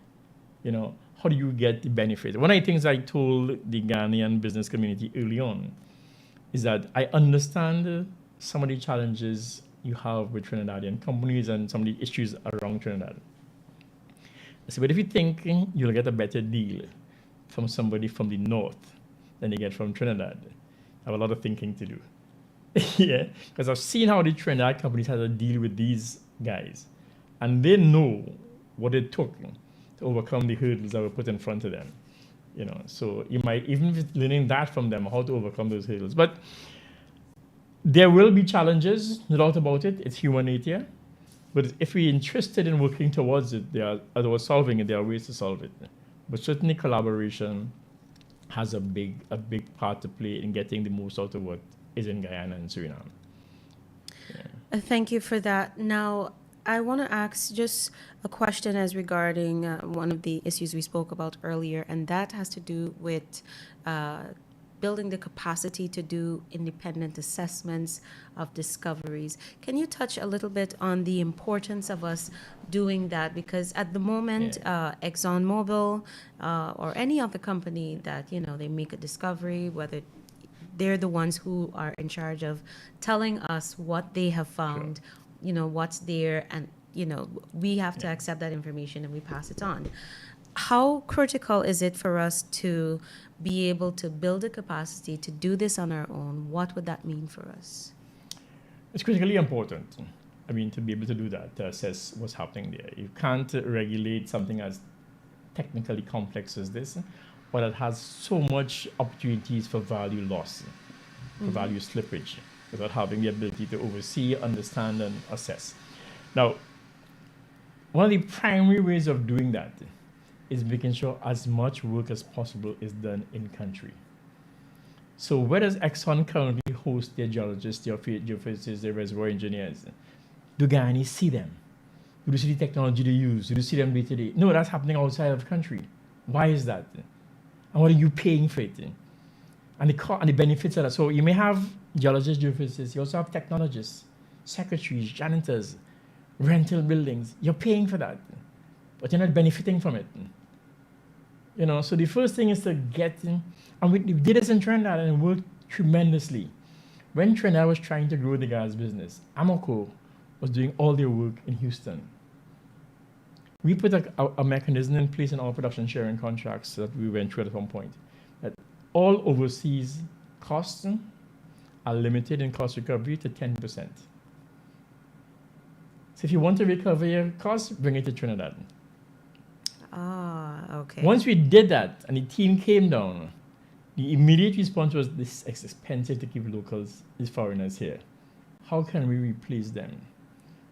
How do you get the benefit? One of the things I told the Ghanaian business community early on is that I understand some of the challenges you have with Trinidadian companies and some of the issues around Trinidad. So, but if you think you'll get a better deal from somebody from the north than you get from Trinidad, I have a lot of thinking to do. Because I've seen how the Trinidad companies had to deal with these guys, and they know what it took to overcome the hurdles that were put in front of them. So you might even learning that from them, how to overcome those hurdles. But there will be challenges, no doubt about it. It's human nature. But if we're interested in working towards it, towards solving it, there are ways to solve it. But certainly collaboration has a big part to play in getting the most out of what is in Guyana and Suriname. Thank you for that. Now, I want to ask just a question as regarding one of the issues we spoke about earlier, and that has to do with building the capacity to do independent assessments of discoveries. Can you touch a little bit on the importance of us doing that? Because at the moment, ExxonMobil or any other company that, they make a discovery, whether they're the ones who are in charge of telling us what they have found, what's there, and, we have to accept that information and we pass it on. How critical is it for us to be able to build a capacity to do this on our own? What would that mean for us? It's critically important, to be able to do that, to assess what's happening there. You can't regulate something as technically complex as this but it has so much opportunities for value loss, for value slippage, without having the ability to oversee, understand, and assess. Now, one of the primary ways of doing that is making sure as much work as possible is done in country. So where does Exxon currently host their geologists, their geophysicists, their reservoir engineers? Do Guyanese see them? Do they see the technology they use? Do they see them day to day? No, that's happening outside of the country. Why is that? And what are you paying for it? And the benefits of that. So you may have geologists, geophysicists, you also have technologists, secretaries, janitors, rental buildings. You're paying for that, but you're not benefiting from it. So the first thing is to get in, and we did this in Trinidad and it worked tremendously. When Trinidad was trying to grow the gas business, Amoco was doing all their work in Houston. We put a mechanism in place in our production sharing contracts that we went through at some point, that all overseas costs are limited in cost recovery to 10%. So if you want to recover your costs, bring it to Trinidad. Okay. Once we did that and the team came down, the immediate response was, this is expensive to keep locals, these foreigners here. How can we replace them?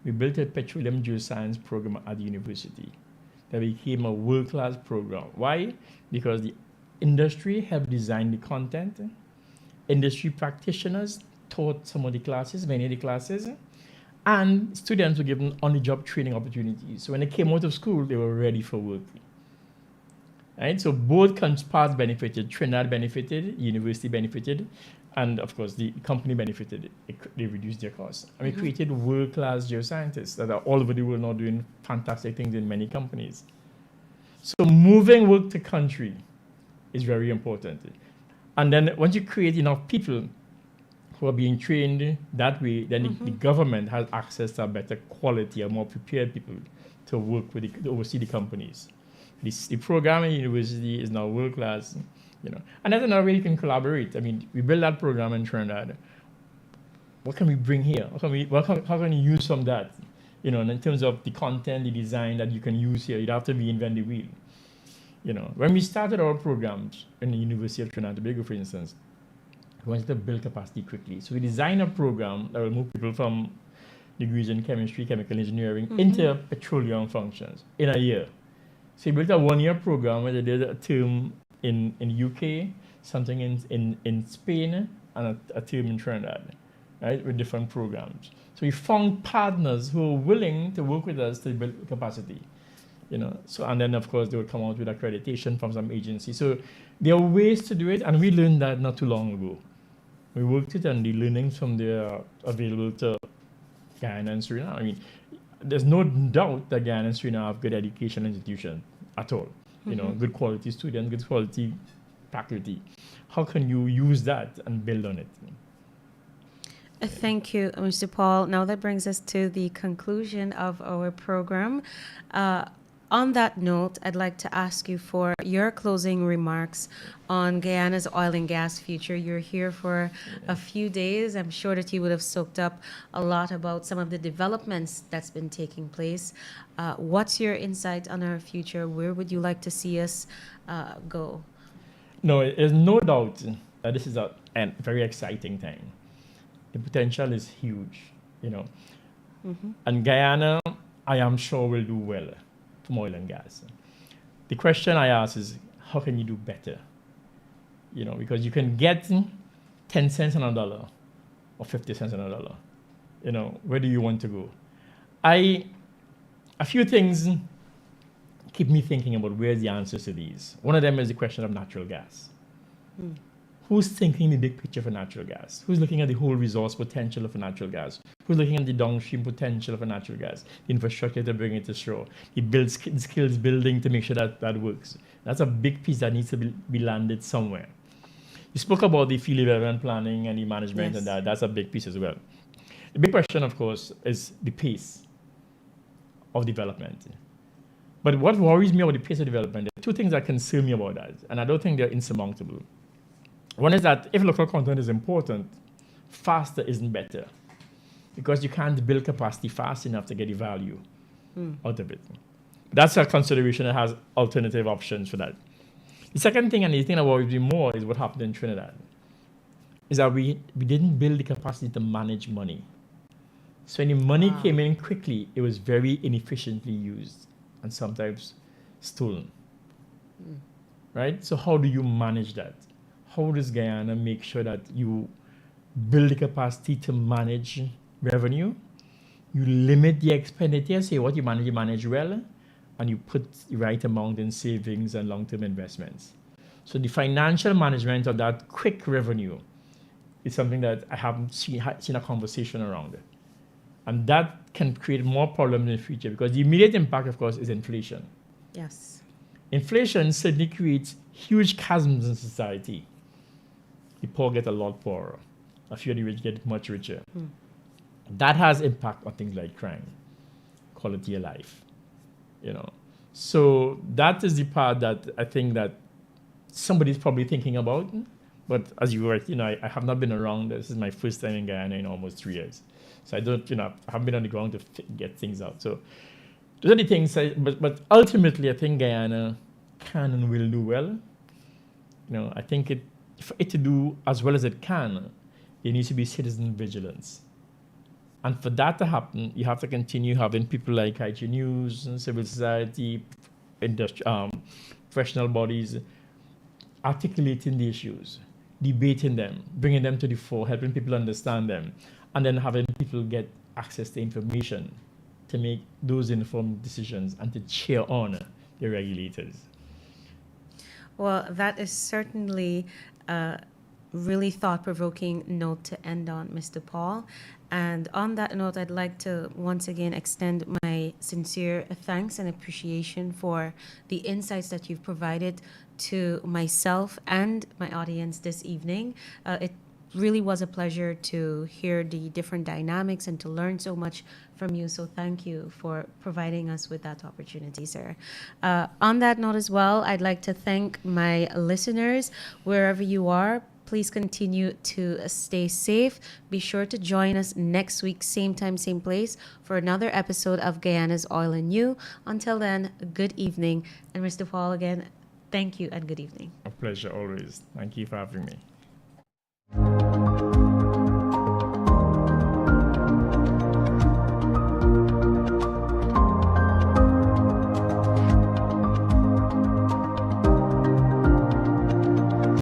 We built a petroleum geoscience program at the university that became a world-class program. Why? Because the industry helped design the content. Industry practitioners taught some of the classes, many of the classes, and students were given on-the-job training opportunities. So when they came out of school, they were ready for work. Right? So both parts benefited. Trinidad benefited, university benefited, and of course the company benefited. They reduced their costs. And we created world-class geoscientists that are all over the world now doing fantastic things in many companies. So moving work to country is very important. And then once you create enough people who are being trained that way, then the government has access to a better quality, a more prepared people to work with, to oversee the companies. The program at university is now world class, and that's another way you can collaborate. I mean, we built that program in Trinidad. What can we bring here? How can you use from that? And in terms of the content, the design that you can use here, you'd have to reinvent the wheel. When we started our programs in the University of Trinidad and Tobago, for instance, we wanted to build capacity quickly. So we designed a program that will move people from degrees in chemistry, chemical engineering into petroleum functions in a year. So we built a one-year program where they did a term in UK, something in Spain, and a term in Trinidad, right, with different programs. So we found partners who were willing to work with us to build capacity, So, and then, of course, they would come out with accreditation from some agency. So there are ways to do it, and we learned that not too long ago. We worked it, and the learnings from there are available to Guyana and Suriname. I mean, there's no doubt that Guyana and Suriname have good education institutions at all. Good quality students, good quality faculty. How can you use that and build on it? Thank you, Mr. Paul. Now that brings us to the conclusion of our program. On that note, I'd like to ask you for your closing remarks on Guyana's oil and gas future. You're here for a few days. I'm sure that you would have soaked up a lot about some of the developments that's been taking place. What's your insight on our future? Where would you like to see us go? No, there's no doubt that this is a very exciting time. The potential is huge, And Guyana, I am sure, will do well from oil and gas. The question I ask is, how can you do better? Because you can get 10 cents on a dollar or 50 cents on a dollar. Where do you want to go? A few things keep me thinking about where's the answers to these. One of them is the question of natural gas. Who's thinking the big picture for natural gas? Who's looking at the whole resource potential of natural gas? Who's looking at the downstream potential of natural gas? The infrastructure to bring it to shore, the skills building to make sure that works. That's a big piece that needs to be landed somewhere. You spoke about the field development planning and the management, and that's a big piece as well. The big question, of course, is the pace of development. But what worries me about the pace of development, there are two things that concern me about that, and I don't think they're insurmountable. One is that if local content is important, faster isn't better, because you can't build capacity fast enough to get the value out of it. That's a consideration that has alternative options for that. The second thing, and the thing that worries me more, is what happened in Trinidad. Is that we didn't build the capacity to manage money. So when the money came in quickly, it was very inefficiently used and sometimes stolen. Right? So how do you manage that? How does Guyana make sure that you build the capacity to manage revenue? You limit the expenditure, say what you manage well, and you put the right amount in savings and long-term investments. So the financial management of that quick revenue is something that I haven't seen a conversation around. And that can create more problems in the future because the immediate impact, of course, is inflation. Yes. Inflation certainly creates huge chasms in society. The poor get a lot poorer. A few of the rich get much richer. That has impact on things like crime, quality of life, So that is the part that I think that somebody's probably thinking about. But as you were, I have not been around. This is my first time in Guyana in almost 3 years. So I don't, I haven't been on the ground to get things out. So those are the things, but ultimately I think Guyana can and will do well. I think for it to do as well as it can, there needs to be citizen vigilance. And for that to happen, you have to continue having people like Kaieteur News and civil society, professional bodies, articulating the issues, debating them, bringing them to the fore, helping people understand them, and then having people get access to information to make those informed decisions and to cheer on the regulators. Well, that is certainly a really thought-provoking note to end on, Mr. Paul. And on that note, I'd like to once again extend my sincere thanks and appreciation for the insights that you've provided to myself and my audience this evening. It really was a pleasure to hear the different dynamics and to learn so much from you. So thank you for providing us with that opportunity, sir. On that note as well, I'd like to thank my listeners wherever you are. Please continue to stay safe. Be sure to join us next week, same time, same place, for another episode of Guyana's Oil and You. Until then, good evening. And Mr. Paul, again, thank you and good evening. A pleasure always. Thank you for having me.